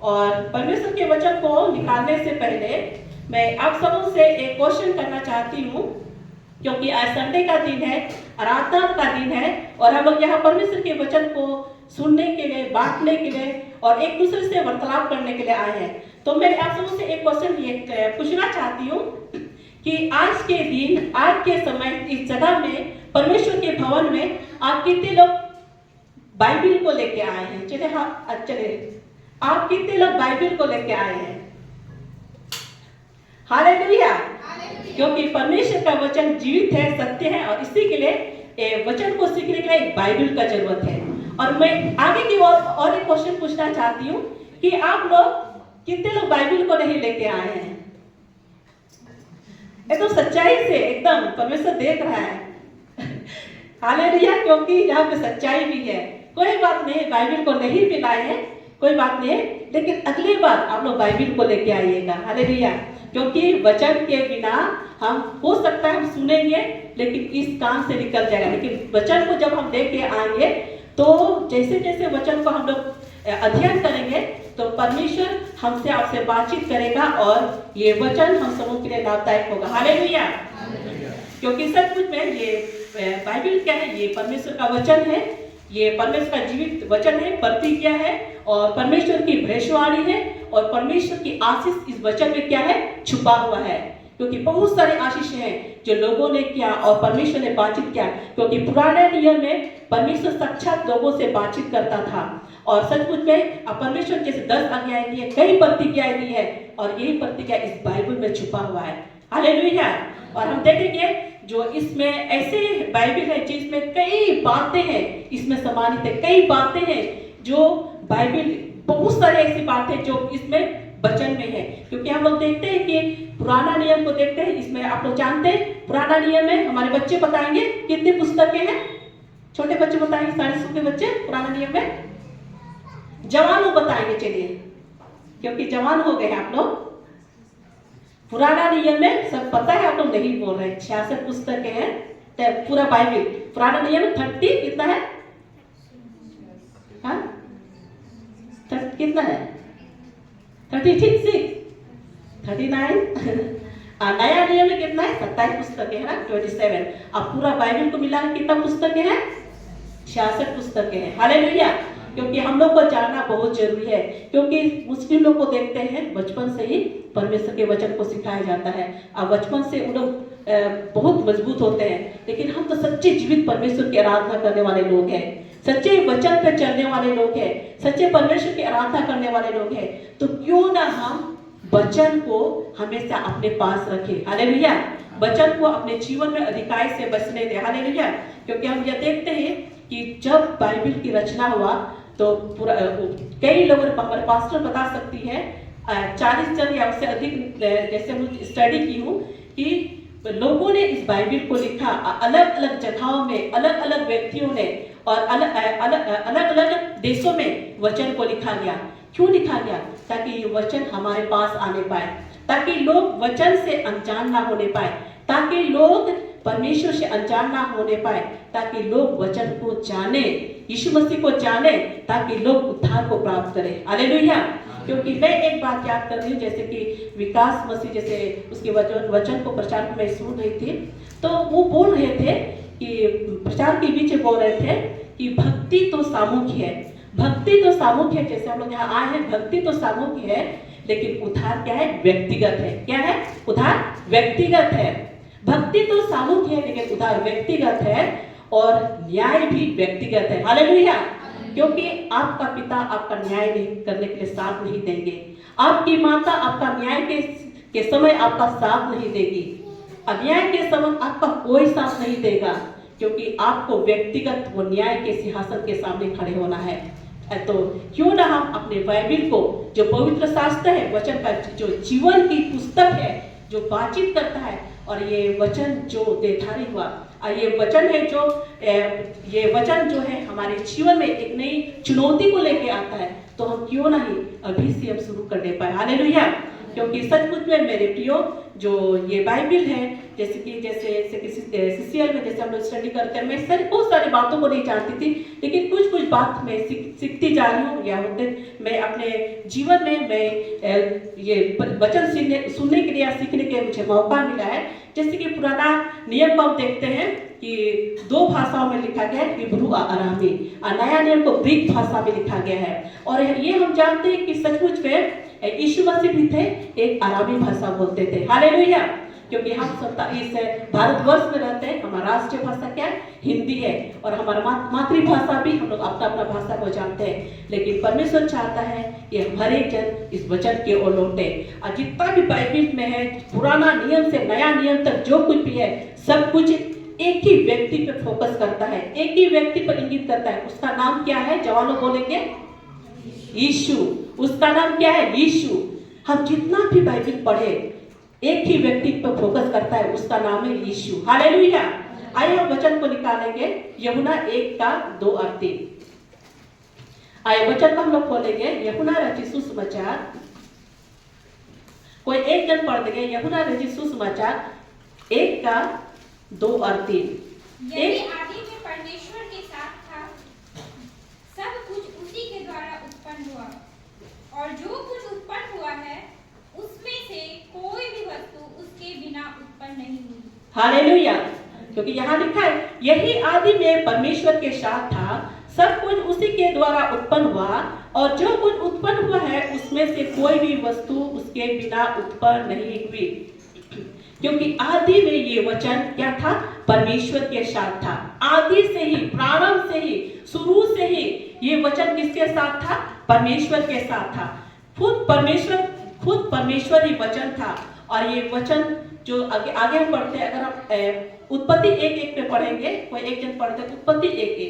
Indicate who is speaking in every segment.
Speaker 1: और परमेश्वर के वचन को निकालने से पहले मैं आप सबों से एक क्वेश्चन करना चाहती हूँ, क्योंकि आज संडे का दिन है, आराधना का दिन है और हम लोग यहाँ परमेश्वर के वचन को सुनने के लिए, बांटने के लिए और एक दूसरे से वार्तालाप करने के लिए आए हैं। तो मैं आप सबों से एक क्वेश्चन ये पूछना चाहती हूँ कि आज के दिन, आज के समय, इस जगह में, परमेश्वर के भवन में आप कितने लोग बाइबिल को लेके आए हैं? चले हाँ, चले, आप कितने लोग बाइबिल को लेके आए हैं? हालेलुया। क्योंकि परमेश्वर का वचन जीवित है, सत्य है और इसी के लिए वचन को सीखने के लिए एक बाइबिल का जरूरत है। और मैं आगे की और एक क्वेश्चन पूछना चाहती हूँ कि आप लोग कितने लोग बाइबिल को नहीं लेके आए हैं? तो सच्चाई से एकदम परमेश्वर देख रहा है। हालेलुया। क्योंकि यहाँ पे सच्चाई भी है। कोई बात नहीं, बाइबिल को नहीं भी लाए हैं, कोई बात नहीं, लेकिन अगली बार आप लोग बाइबिल को लेके आइएगा। हालेलुया। क्योंकि वचन के बिना हम, हो सकता है हम सुनेंगे लेकिन इस काम से निकल जाएगा, लेकिन वचन को जब हम लेके आएंगे तो जैसे जैसे वचन को हम लोग अध्ययन करेंगे तो परमेश्वर हमसे, आपसे बातचीत करेगा और ये वचन हम सबों के लिए लाभदायक होगा। हालेलुया। क्योंकि सब कुछ में ये बाइबिल क्या है? ये परमेश्वर का वचन है, ये परमेश्वर का जीवित वचन है, प्रतिज्ञा है और परमेश्वर की भविष्यवाणी है और परमेश्वर की आशीष इस वचन में क्या है? छुपा हुआ है। क्योंकि बहुत सारे आशीष हैं जो लोगों ने किया और परमेश्वर ने बातचीत किया। क्योंकि पुराने नियम में परमेश्वर साक्षात लोगों से बातचीत करता था और सचमुच में परमेश्वर जैसे 10 आज्ञाएं दी है, कई प्रतिज्ञाएं दी है और यही प्रतिज्ञा इस बाइबल में छुपा हुआ है। हालेलुया। और हम देखेंगे जो इसमें ऐसे बाइबल है जिसमें कई बातें हैं, इसमें समानित है, कई बातें हैं जो बाइबल, बहुत सारी ऐसी बातें जो इसमें वचन में है। क्योंकि हम लोग देखते हैं कि पुराना नियम को देखते हैं, इसमें आप लोग जानते हैं पुराना नियम में हमारे बच्चे बताएंगे कितनी पुस्तकें हैं? छोटे बच्चे बताएंगे, 150 के बच्चे पुराना नियम में, जवान लोग बताएंगे। चलिए, क्योंकि जवान हो गए आप लोग। पुराना नियम में सब पता है, आप लोग नहीं बोल रहे। 66 पुस्तकें हैं पूरा बाइबिल। पुराना नियम में 30 कितना है? हाँ, कितना है? 36, 39। नया नियम में कितना है? 27 पुस्तकें है ना, 27। अब पूरा बाइबिल को मिला के कितना पुस्तकें हैं? 66 पुस्तकें हैं। हालेलुया। क्योंकि हम लोग को जानना बहुत जरूरी है। क्योंकि मुस्लिम लोग को देखते हैं बचपन से ही परमेश्वर के वचन को सिखाया जाता है। अब बचपन से उन लोग बहुत मजबूत होते हैं, लेकिन हम तो सच्चे जीवित परमेश्वर की आराधना करने वाले लोग हैं, सच्चे वचन पर चलने वाले लोग हैं, सच्चे परमेश्वर की आराधना करने वाले लोग हैं। तो क्यों ना हम वचन को हमेशा अपने पास रखें। हालेलुया। वचन को अपने जीवन में अधिकार से बचने दें। हालेलुया। क्योंकि हम यह देखते हैं कि जब बाइबिल की रचना हुआ तो पूरा, कई लोगों ने, हमारे पास्टर बता सकती है, 40 जन या उससे अधिक, जैसे मैं स्टडी की हूँ कि लोगों ने इस बाइबिल को लिखा अलग अलग जगहों में, अलग अलग व्यक्तियों ने और अलग अलग देशों में वचन को लिखा गया। क्यों लिखा गया? ताकि ये वचन हमारे पास आने पाए, ताकि लोग वचन से अनजान ना होने पाए, ताकि लोग परमेश्वर से अनजान ना होने पाए, ताकि लोग वचन को जाने, यीशु मसीह को जाने, ताकि लोग उद्धार को प्राप्त करें। हालेलुया। क्योंकि मैं एक बात याद कर रही हूँ, जैसे कि विकास मसीह जैसे उसके वचन को प्रचार में सुन रही थी, तो वो बोल रहे थे कि प्रचार के बीच बोल रहे थे कि भक्ति तो सामूहिक है, भक्ति तो सामूहिक है। जैसे हम लोग यहाँ आए हैं, भक्ति तो सामूहिक है, लेकिन उद्धार क्या है? व्यक्तिगत है। क्या है? उद्धार व्यक्तिगत है। भक्ति तो सामूहिक है लेकिन उद्धार व्यक्तिगत है और न्याय भी व्यक्तिगत है। हालेलुया। क्योंकि आपका पिता आपका न्याय नहीं करने के लिए साथ नहीं देंगे, आपकी माता आपका न्याय के समय आपका साथ नहीं देगी, अन्याय के समय आपका कोई साथ नहीं देगा, क्योंकि आपको व्यक्तिगत वो न्याय के सिंहासन के सामने खड़े होना है। तो क्यों ना हम अपने बाइबिल को, जो पवित्र शास्त्र है, वचन का जो जीवन की पुस्तक है, जो बातचीत करता है, और ये वचन जो देधारी हुआ, ये वचन है जो, ये वचन जो है हमारे जीवन में एक नई चुनौती को लेके आता है, तो हम क्यों नहीं अभी से हम शुरू करने पाए। हालेलुया। क्योंकि सचमुच में मेरे प्रियो जो ये बाइबिल है, जैसे सीसीएल में जैसे हम लोग स्टडी करते हैं, मैं बहुत सारी बातों को नहीं जानती थी, लेकिन कुछ बात मैं सीखती जा रही हूँ, या होते मैं अपने जीवन में मैं ये वचन सुनने के लिए या सीखने के मुझे मौका मिला है। जैसे कि पुराना नियम हम देखते हैं कि 2 भाषाओं में लिखा गया है, हिब्रू और अरामी, और नया नियम को ग्रीक भाषा में लिखा गया है। और ये हम जानते हैं कि सचमुच में यीशु मसीह भी थे, एक अरामी भाषा बोलते थे। हालेलुया। क्योंकि हम सब इस भारतवर्ष में रहते हैं, हमारा राष्ट्रीय भाषा क्या है? हिंदी है, और हमारा मातृभाषा भी हम लोग अपना अपना भाषा को जानते हैं। लेकिन परमेश्वर चाहता है कि हर एक जन इस वचन के ओर लौटे, और जितना भी बाइबिल में है, पुराना नियम से नया नियम तक जो कुछ भी है, सब कुछ एक ही व्यक्ति पे फोकस करता है, एक ही व्यक्ति पर इंगित करता है। उसका नाम क्या है? जवानों बोलेंगे यीशु। उसका नाम क्या है? यीशु। हम जितना भी बाइबिल पढ़े, एक ही व्यक्ति पर फोकस करता है, उसका नाम है यीशु। हालेलुया। आइए हम वचन को निकालेंगे, यूहन्ना 1:2 और 3। आइए वचन को हम लोग खोलेंगे, यूहन्ना रचित सुसमाचार। कोई एक जन पढ़ देंगे, यूहन्ना रचित सुसमाचार 1:2 और 3।
Speaker 2: यदि आदि में परमेश्वर के साथ था, सब कुछ उसी के द्वारा उत्पन्न हुआ, और जो कुछ उत्पन्न हुआ है उसमें से कोई भी वस्तु उसके बिना उत्पन्न नहीं हुई।
Speaker 1: हालेलुया। क्योंकि यहाँ लिखा है, यही आदि में परमेश्वर के साथ था, सब कुछ उसी के द्वारा उत्पन्न हुआ, और जो कुछ उत्पन्न हुआ है उसमें से कोई भी वस्तु उसके बिना उत्पन्न नहीं हुई। क्योंकि आदि में ये वचन क्या था? परमेश्वर के साथ था। आदि से ही, प्रारंभ से ही, शुरू से ही ये वचन किसके साथ था? परमेश्वर के साथ था। खुद परमेश्वर ही वचन था। और ये वचन जो आगे हम पढ़ते हैं, अगर हम उत्पत्ति 1:1 पे पढ़ेंगे, कोई एक जन पढ़ते हैं उत्पत्ति 1:1।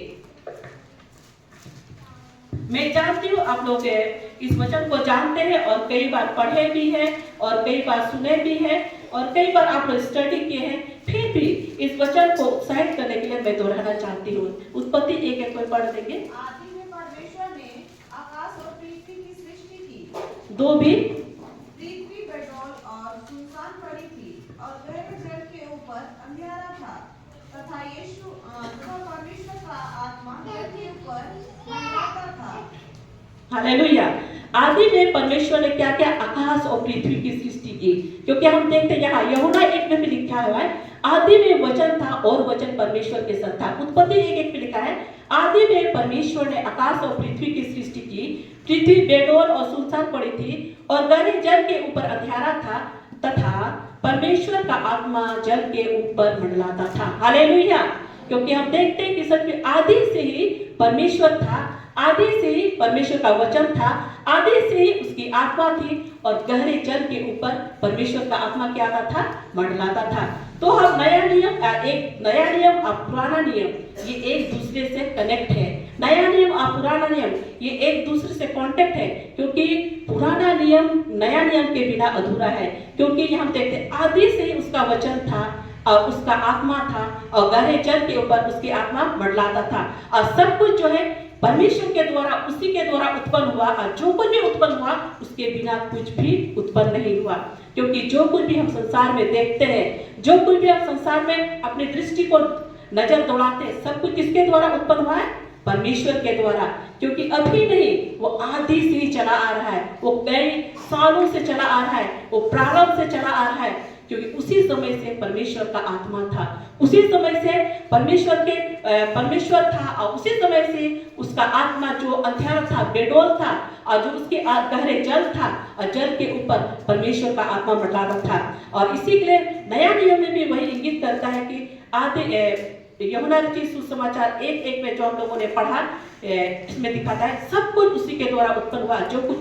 Speaker 1: मैं जानती हूँ आप लोग इस वचन को जानते हैं, और कई बार पढ़े भी हैं, और कई बार सुने भी हैं, और कई बार आप लोग स्टडी किए हैं। फिर भी इस वचन को उत्साहित करने के लिए मैं दोहराना चाहती हूँ। उत्पत्ति 1:1 कोई पढ़ देंगे।
Speaker 3: आदि में परमेश्वर ने आकाश और पृथ्वी की सृष्टि की।
Speaker 1: 2 भी।
Speaker 3: पृथ्वी बेडौल और सुनसान पड़ी थी, और गहरे जल के ऊपर अंधियारा था, तथा परमेश्वर का आत्मा जल के ऊपर मंडराता था।
Speaker 1: हालेलुया। आदि में परमेश्वर ने क्या क्या? आकाश और पृथ्वी की सृष्टि की। क्योंकि हम देखते हैं यहाँ यूहन्ना 1 में भी लिखा हुआ है, आदि में वचन था और वचन परमेश्वर के साथ था। उत्पत्ति 1:1 में लिखा है, आदि में परमेश्वर ने आकाश और पृथ्वी की सृष्टि की। पृथ्वी बेडौल और सुनसान पड़ी थी, और गहरे जल के ऊपर अंधियारा था, तथा परमेश्वर का आत्मा जल के ऊपर मंडलाता था। हालेलुया। क्योंकि हम देखते हैं कि सच में आदि से ही परमेश्वर था, आदि से ही परमेश्वर का वचन था, आदि से ही उसकी आत्मा थी, और गहरे जल के ऊपर परमेश्वर का आत्मा क्या आता था? मंडलाता था। तो हम नया नियम और पुराना नियम, ये एक दूसरे से कनेक्ट है। नया नियम और पुराना नियम ये एक दूसरे से कांटेक्ट है, क्योंकि पुराना नियम नया नियम के बिना अधूरा है। क्योंकि हम देखते हैं आदि से ही उसका वचन था, और उसका आत्मा था, और गहरे जल के ऊपर उसकी आत्मा मंडलाता था, और सब कुछ जो है परमेश्वर के द्वारा, उसी के द्वारा उत्पन्न हुआ, और जो कुछ भी उत्पन्न हुआ उसके बिना कुछ भी उत्पन्न नहीं हुआ। क्योंकि जो कुछ भी हम संसार में देखते हैं, जो कुछ भी हम संसार में अपनी दृष्टि को नजर दौड़ाते हैं, सब कुछ किसके द्वारा उत्पन्न हुआ है? परमेश्वर के द्वारा। क्योंकि अभी नहीं, वो आदि से ही चला आ रहा है, वो कई सालों से चला आ रहा है, वो प्रारंभ से चला आ रहा है। क्योंकि उसी समय से परमेश्वर का आत्मा था, उसी समय से परमेश्वर था, और उसी समय से उसका आत्मा जो अंधियारा था, बेडौल था, और जो उसके गहरे जल था, और जल के ऊपर परमेश्वर का आत्मा मंडराता था। और इसी के लिए नया नियम में भी वही इंगित करता है कि आदि यूहन्ना रचित सुसमाचार 1:1 में जो हम लोगों ने पढ़ा, इसमें दिखाता है सब कुछ उसी के द्वारा उत्पन्न हुआ, जो कुछ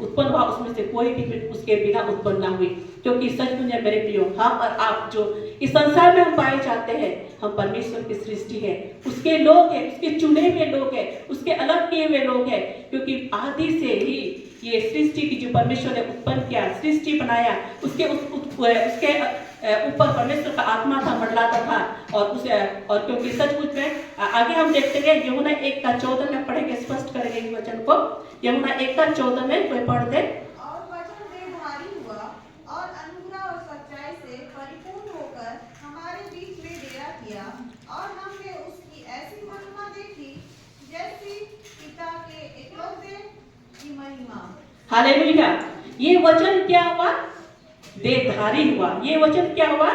Speaker 1: उत्पन्न हुआ उसमें से कोई भी उसके बिना उत्पन्न ना हुई। क्योंकि सच में मेरे प्रियो, हम और आप जो इस संसार में हम पाए जाते हैं, हम परमेश्वर की सृष्टि है, उसके लोग हैं, उसके चुने हुए लोग हैं, उसके अलग किए हुए लोग हैं। क्योंकि आदि से ही ये सृष्टि की जो परमेश्वर ने उत्पन्न किया, सृष्टि बनाया, उसके ऊपर परमेश्वर का आत्मा था, मंडलाता था। और क्योंकि सचमुच में आगे हम देखते हैं, यूहन्ना 1:14 में पढ़ेंगे, स्पष्ट करेंगे इस वचन को। यूहन्ना 1:14 में कोई पढ़ दे।
Speaker 3: और वचन देहधारी हुआ
Speaker 1: हालेलुया। ये वचन क्या हुआ? देहधारी हुआ। ये वचन क्या हुआ?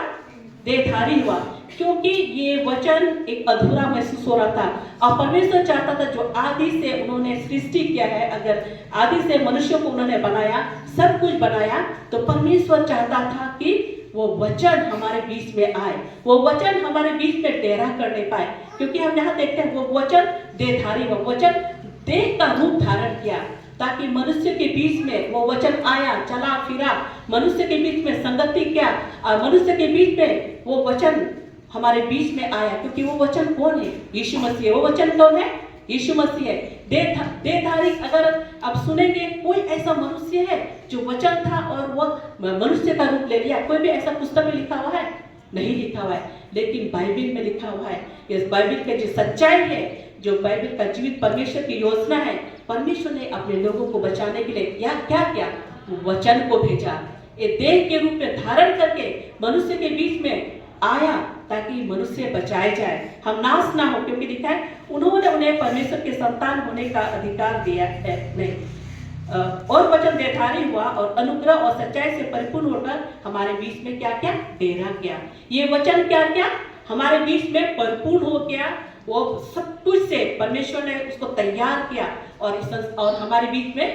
Speaker 1: देहधारी हुआ। क्योंकि ये वचन एक अधूरा महसूस हो रहा था और परमेश्वर चाहता था जो आदि से उन्होंने सृष्टि किया है, अगर आदि से मनुष्य को उन्होंने बनाया, सब कुछ बनाया, तो परमेश्वर चाहता था कि वो वचन हमारे बीच में आए, वो वचन हमारे बीच में डेरा करने पाए। क्योंकि हम यहाँ देखते हैं वो वचन देहधारी हुआ, वचन देह का रूप धारण किया, ताकि मनुष्य के बीच में वो वचन आया, चला फिरा, मनुष्य के बीच में संगति किया और मनुष्य के बीच में वो वचन हमारे बीच में आया। क्योंकि वो वचन कौन है? यीशु मसीह। वो वचन कौन है? यीशु मसीह है। देहधारी, अगर आप सुनेंगे कोई ऐसा मनुष्य है जो वचन था और वो मनुष्य का रूप ले लिया, कोई भी ऐसा पुस्तक में लिखा हुआ है? नहीं लिखा हुआ है, लेकिन बाइबल में लिखा हुआ है। इस बाइबल की जो सच्चाई है, जो बाइबल का जीवित परमेश्वर की योजना है, परमेश्वर ने अपने लोगों को बचाने के लिए क्या किया? वचन को भेजा, ये देह के रूप में धारण करके मनुष्य के बीच में आया, ताकि मनुष्य बचाए जाए, हम नाश ना हो। क्योंकि लिखा है उन्होंने उन्हें परमेश्वर के संतान होने का अधिकार दिया है। नहीं, और वचन देहधारी हुआ और अनुग्रह और सच्चाई से परिपूर्ण होकर हमारे बीच में क्या क्या? डेरा किया। ये वचन क्या क्या? हमारे बीच में परिपूर्ण हो गया। वो सब कुछ से परमेश्वर ने उसको तैयार किया और हमारे बीच में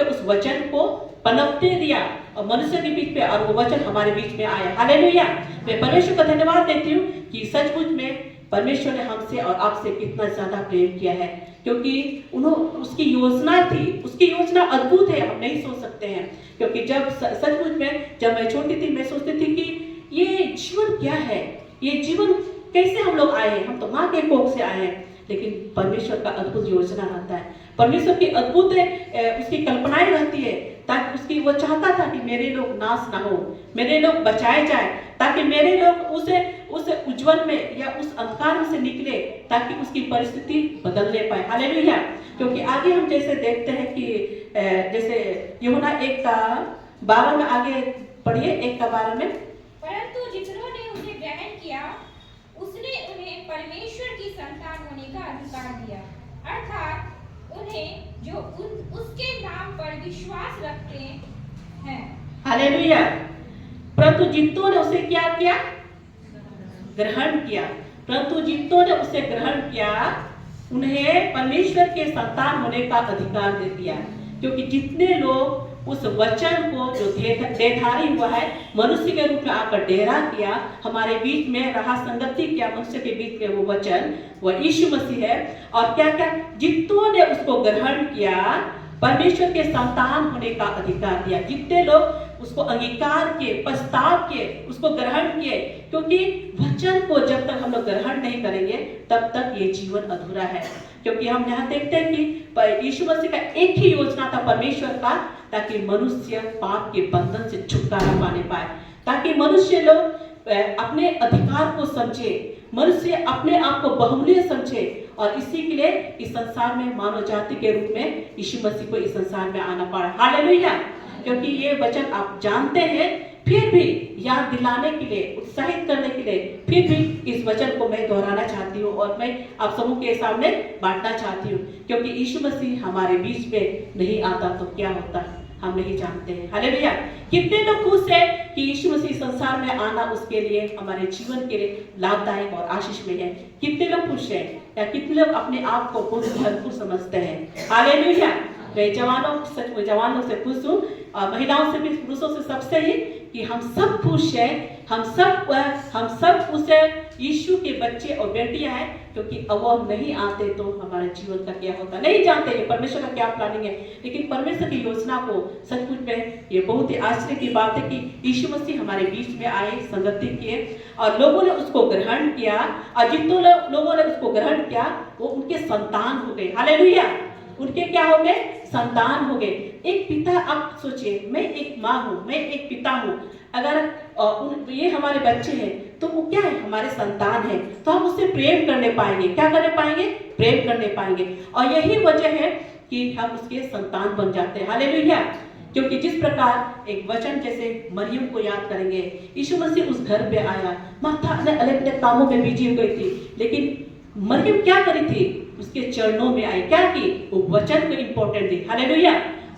Speaker 1: उस वचन को पनपते दिया और मनुष्य के बीच में, और वो वचन हमारे बीच में आया। हालेलुया। मैं परमेश्वर का धन्यवाद देती हूँ कि सचमुच में परमेश्वर ने हमसे और आपसे कितना ज्यादा प्रेम किया है। क्योंकि उसकी योजना थी, उसकी योजना अद्भुत है, हम नहीं सोच सकते हैं। क्योंकि जब सचमुच में जब मैं छोटी थी, मैं सोचती थी कि ये जीवन क्या है, ये जीवन कैसे हम लोग आए हैं, हम तो माँ के कोख से आए हैं। लेकिन परमेश्वर का अद्भुत योजना रहता है, परमेश्वर की अद्भुत उसकी कल्पनाएं रहती है, ताकि उसकी वो चाहता था कि मेरे लोग नाश ना हो, मेरे लोग बचाए जाए, ताकि मेरे लोग उस उज्जवल में या उस अंधकार में से निकले, ताकि उसकी परिस्थिति बदलने पाए। हालेलुया। क्योंकि आगे हम जैसे देखते हैं कि जैसे यूहन्ना 1:12 में, आगे पढ़िए 1:12 में।
Speaker 2: परंतु जिन्होंने उसे ग्रहण किया, उसने उन्हें परमेश्वर की संतान होने का अधिकार दिया, अर्थात उन्हें जो उसके नाम पर विश्वास रखते हैं।
Speaker 1: हालेलुया। परंतु जितों ने उसे क्या किया? ग्रहण किया। परंतु जितों ने उसे ग्रहण किया, उन्हें परमेश्वर के संतान होने का अधिकार दे दिया। क्योंकि जितने लोग उस वचन को जो देहधारी हुआ है, मनुष्य के रूप में आकर डेरा किया, हमारे बीच में रहा, संगति किया मनुष्य के बीच में, वो वचन वह यीशु मसीह है। और क्या क्या? जितनों ने उसको ग्रहण किया, परमेश्वर के संतान होने का अधिकार दिया। जितने लोग उसको अंगीकार किए, पछताव किए, उसको ग्रहण किए। क्योंकि वचन को जब तक हम लोग ग्रहण नहीं करेंगे, तब तक ये जीवन अधूरा है। क्योंकि हम यहाँ देखते हैं कि यीशु मसीह का एक ही योजना था परमेश्वर का, ताकि मनुष्य पाप के बंधन से छुटकारा पाने पाए, ताकि मनुष्य लोग अपने अधिकार को समझे, मनुष्य अपने आप को बहुमूल्य समझे। और इसी के लिए इस संसार में मानव जाति के रूप में यीशु मसीह को इस संसार में आना पड़ा। हालेलुया। क्योंकि ये वचन आप जानते हैं, फिर भी याद दिलाने के लिए, उत्साहित करने के लिए, फिर भी इस वचन को मैं दोहराना चाहती हूँ और मैं आप समूह के सामने बांटना चाहती हूँ। क्योंकि यीशु मसीह हमारे बीच में नहीं आता तो क्या होता हम नहीं जानते हैं। हालेलुया। कितने लोग खुश है कि यीशु मसीह संसार में आना उसके लिए, हमारे जीवन के लिए लाभदायक और आशीषमय है। कितने लोग खुश हैं, या कितने लोग अपने आप को बहुत भरपूर समझते हैं। हालेलुया। मैं जवानों से खुश हूँ और महिलाओं से भी, पुरुषों से, सबसे ही कि हम सब खुश हैं, हम सब उसे यीशु के बच्चे और बेटियां हैं। क्योंकि अब वो नहीं आते तो हमारे जीवन का क्या होता, नहीं जानते कि परमेश्वर का क्या प्लानिंग है। लेकिन परमेश्वर की योजना को सचमुच में ये बहुत ही आश्चर्य की बात है कि यीशु मसीह हमारे बीच में आए, संगति किए और लोगों ने उसको ग्रहण किया। और जितने लोगों ने उसको ग्रहण किया, वो उनके संतान हो गए। हालेलुया। उनके क्या हो गए? संतान हो गए। एक पिता, आप सोचिए, मैं एक माँ हूँ, मैं एक पिता हूँ, अगर ये हमारे बच्चे हैं तो वो क्या है? हमारे संतान है, तो हम उससे प्रेम करने पाएंगे। क्या करने पाएंगे? प्रेम करने पाएंगे। और यही वजह है कि हम उसके संतान बन जाते हैं। हालेलुया। क्योंकि जिस प्रकार एक वचन, जैसे मरियम को याद करेंगे, यीशु मसीह उस घर पे आया, माता अलग अलग कामों में बिजी हो गई थी, लेकिन मरियम क्या करी थी? उसके चरणों में आई, क्या की? वो वचन को इंपॉर्टेंट दी। हालेलुया।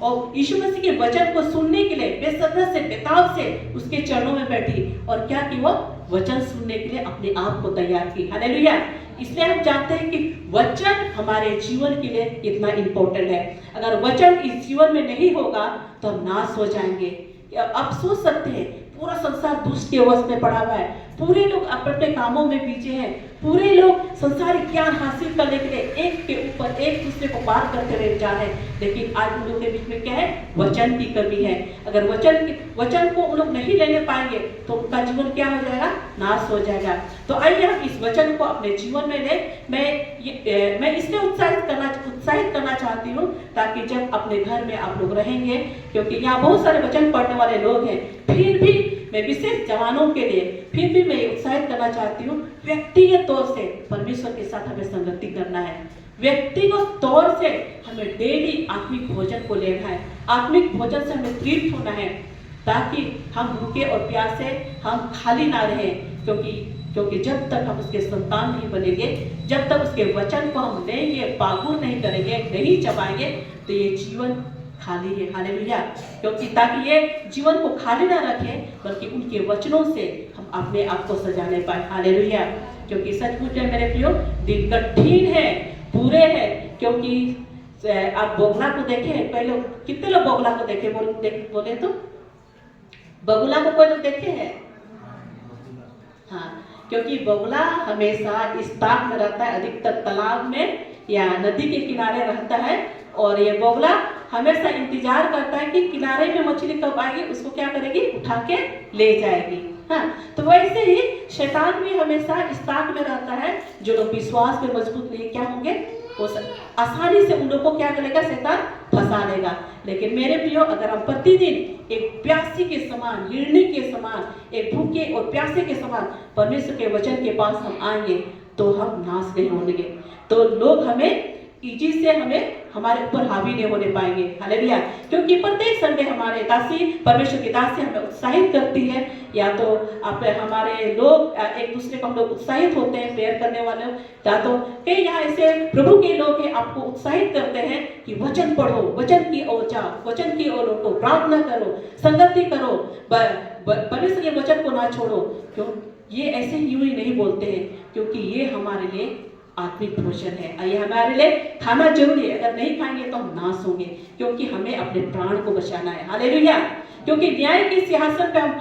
Speaker 1: और यीशु मसीह के वचन को सुनने के लिए बेसब्री से बेताब से उसके चरणों में बैठी और क्या की वो वचन सुनने के लिए अपने आप को तैयार की। हालेलुया। इसलिए हम जानते हैं कि वचन हमारे जीवन के लिए कितना इंपॉर्टेंट है। अगर वचन इस जीवन में नहीं होगा तो हम नाश हो जाएंगे। आप सोच सकते हैं पूरा संसार दुष्ट के वश में पड़ा हुआ है, पूरे लोग अपने अपने कामों में बीजे हैं, पूरे लोग संसारिक ज्ञान हासिल करने के लिए एक के ऊपर एक दूसरे को पार करते रह जा रहे हैं, लेकिन आज उन लोगों के बीच में क्या है? वचन की कमी है। अगर वचन को उन लोग नहीं लेने पाएंगे तो उनका जीवन क्या हो जाएगा? नाश हो जाएगा। तो आइए हम इस वचन को अपने जीवन में ले। मैं इसलिए उत्साहित करना चाहती हूँ ताकि जब अपने घर में आप लोग रहेंगे, क्योंकि यहाँ बहुत सारे वचन पढ़ने वाले लोग हैं, फिर भी मैं विशेष जवानों के लिए फिर भी मैं उत्साहित करना चाहती हूँ, व्यक्तिगत तौर से परमेश्वर के साथ हमें संगति करना है। व्यक्तिगत तौर से हमें डेली आत्मिक भोजन को लेना है, आत्मिक भोजन से हमें तृप्त होना है, ताकि हम भूखे और प्यासे हम खाली ना रहें। क्योंकि जब तक हम उसके संतान नहीं बनेंगे, जब तक उसके वचन को हम लेंगे, पागुर नहीं करेंगे, नहीं चबाएंगे, तो ये जीवन खाली है। हालेलुया। क्योंकि ताकि ये जीवन को खाली ना रखे, बल्कि उनके वचनों से हम अपने आप को सजाने पाए। हालेलुया। क्योंकि सचमुच में मेरे प्रियो दिन कठिन है, बुरे है। क्योंकि आप बोगला को देखे, पहले कितने लोग बोगला को देखे? बोले तो बगुला को कोई लोग देखे हैं? हाँ, क्योंकि बगुला हमेशा इस ताक में रहता है, अधिकतर तालाब में या नदी के किनारे रहता है, और ये बगुला हमेशा इंतजार करता है कि किनारे में मछली कब आएगी, उसको क्या करेगी? उठा के ले जाएगी। हाँ, तो वैसे ही शैतान भी हमेशा इस ताक में रहता है। जो लोग विश्वास में मजबूत नहीं क्या होंगे, वो आसानी से उन लोगों को क्या करेगा? शैतान फंसा देगा। लेकिन मेरे प्रियो, अगर हम प्रतिदिन एक प्यासी के समान, हिरणी के समान, एक भूखे और प्यासे के समान परमेश्वर के वचन के पास हम आएंगे, तो हम नाश नहीं होंगे। तो लोग हमें इजी से हमारे ऊपर हावी नहीं होने पाएंगे। हालेलुया। क्योंकि प्रत्येक संडे हमारे दासी, परमेश्वर की दासी हमें उत्साहित करती है, या तो आप हमारे लोग एक दूसरे को हम लोग उत्साहित होते हैं, प्रेयर करने वाले, या तो कई यहाँ ऐसे प्रभु के लोग हैं आपको उत्साहित करते हैं कि वचन पढ़ो, वचन की ओर जाओ, वचन की ओर लौटो, प्रार्थना करो, संगति करो, परमेश्वर के वचन को ना छोड़ो। क्यों? ये ऐसे यूं ही नहीं बोलते हैं, क्योंकि ये हमारे लिए आत्मिक भोजन है, ये हमारे लिए खाना जरूरी है। अगर नहीं खाएंगे तो हम नाश होंगे, क्योंकि हमें अपने प्राण को बचाना है। हालेलुया। क्योंकि न्याय के सिंहासन पे हम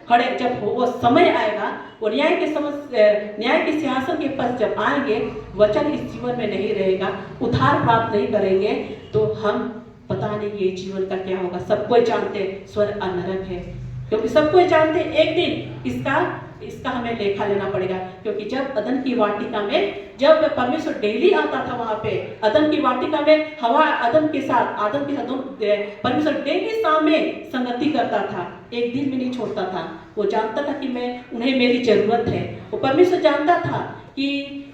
Speaker 1: खड़े जब वो समय आएगा, वो न्याय के सिंहासन के पास जब आएंगे, वचन इस जीवन में नहीं रहेगा, उद्धार प्राप्त नहीं करेंगे, तो हम पता नहीं ये जीवन का क्या होगा। सब कोई जानते स्वर्ग और नरक है, क्योंकि सब कोई जानते एक दिन इसका हमें लेखा लेना पड़ेगा। क्योंकि जब अदन की वाटिका में जब परमेश्वर डेली आता था, वहां पे अदन की वाटिका में हवा आदम के साथ परमेश्वर डेली शाम में संगति करता था, एक दिन में नहीं छोड़ता था। वो जानता था कि उन्हें मेरी जरूरत है। वो परमेश्वर जानता था कि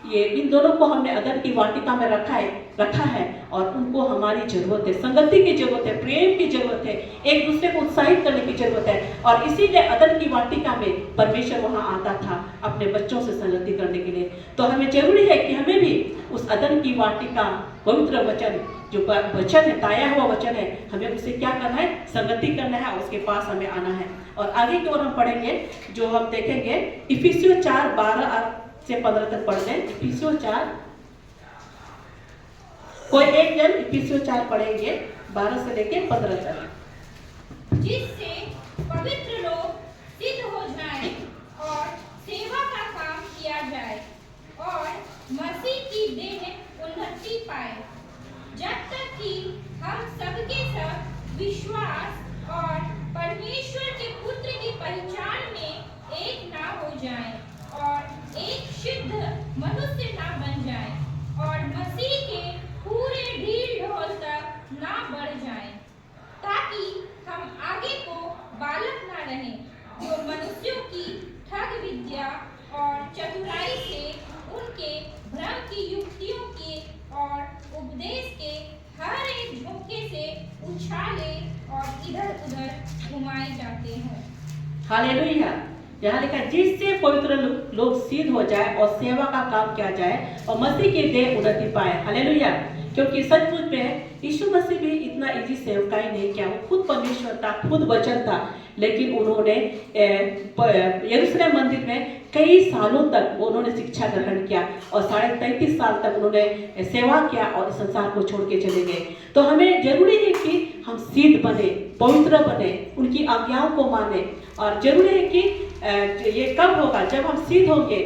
Speaker 1: ये इन दोनों को हमने अदन की वाटिका में रखा है और उनको हमारी जरूरत है, संगति की जरूरत है, प्रेम की जरूरत है, एक दूसरे को उत्साहित करने की जरूरत है। और इसीलिए अदन की वाटिका में परमेश्वर वहां आता था अपने बच्चों से संगति करने के लिए। तो हमें जरूरी है कि हमें भी उस अदन की वाटिका, पवित्र वचन, जो वचन है, ताया हुआ वचन है, हमें उसे क्या करना है? संगति करना है, और उसके पास हमें आना है। और आगे की ओर हम पढ़ेंगे, जो हम देखेंगे इफिसियों 4:12 से 15 तक पढ़ लें। इफिसियों 4, कोई एक जन इफिसियों 4 पढ़ेंगे 12 से लेके 15 तक।
Speaker 2: जिससे पवित्र लोग सिद्ध हो जाएं और सेवा का काम किया जाए और मसीह की देह उन्नति पाए, जब तक कि हम सबके सब विश्वास और परमेश्वर के पुत्र की पहचान में एक ना हो जाएं और एक शुद्ध मनुष्य ना बन जाए और मसीह के पूरे ढील ढोल तक ना बढ़ जाए, ताकि हम आगे को बालक ना रहें, जो मनुष्यों की ठग विद्या और चतुराई से उनके भ्रम की युक्तियों के और उपदेश के हर एक झोंके से उछाले और इधर उधर घुमाए जाते हैं।
Speaker 1: हालेलुया। यहाँ लिखा है जिससे पवित्र लोग सिद्ध हो जाए और सेवा का काम किया जाए और मसीह की देह उन्नति पाए। हालेलुया। क्योंकि सचमुच में यीशु मसीह भी इतना इजी सेवकाई नहीं किया। वो खुद परमेश्वर था, खुद वचन था, लेकिन उन्होंने यरूशलेम मंदिर में कई सालों तक उन्होंने शिक्षा ग्रहण किया और 33.5 साल तक उन्होंने सेवा किया और इस संसार को छोड़ के चले गए। तो हमें जरूरी है कि हम सिद्ध बने, पवित्र बने, उनकी आज्ञाओं को माने। और जरूरी है कि ये कब होगा? जब हम सिद्ध होंगे,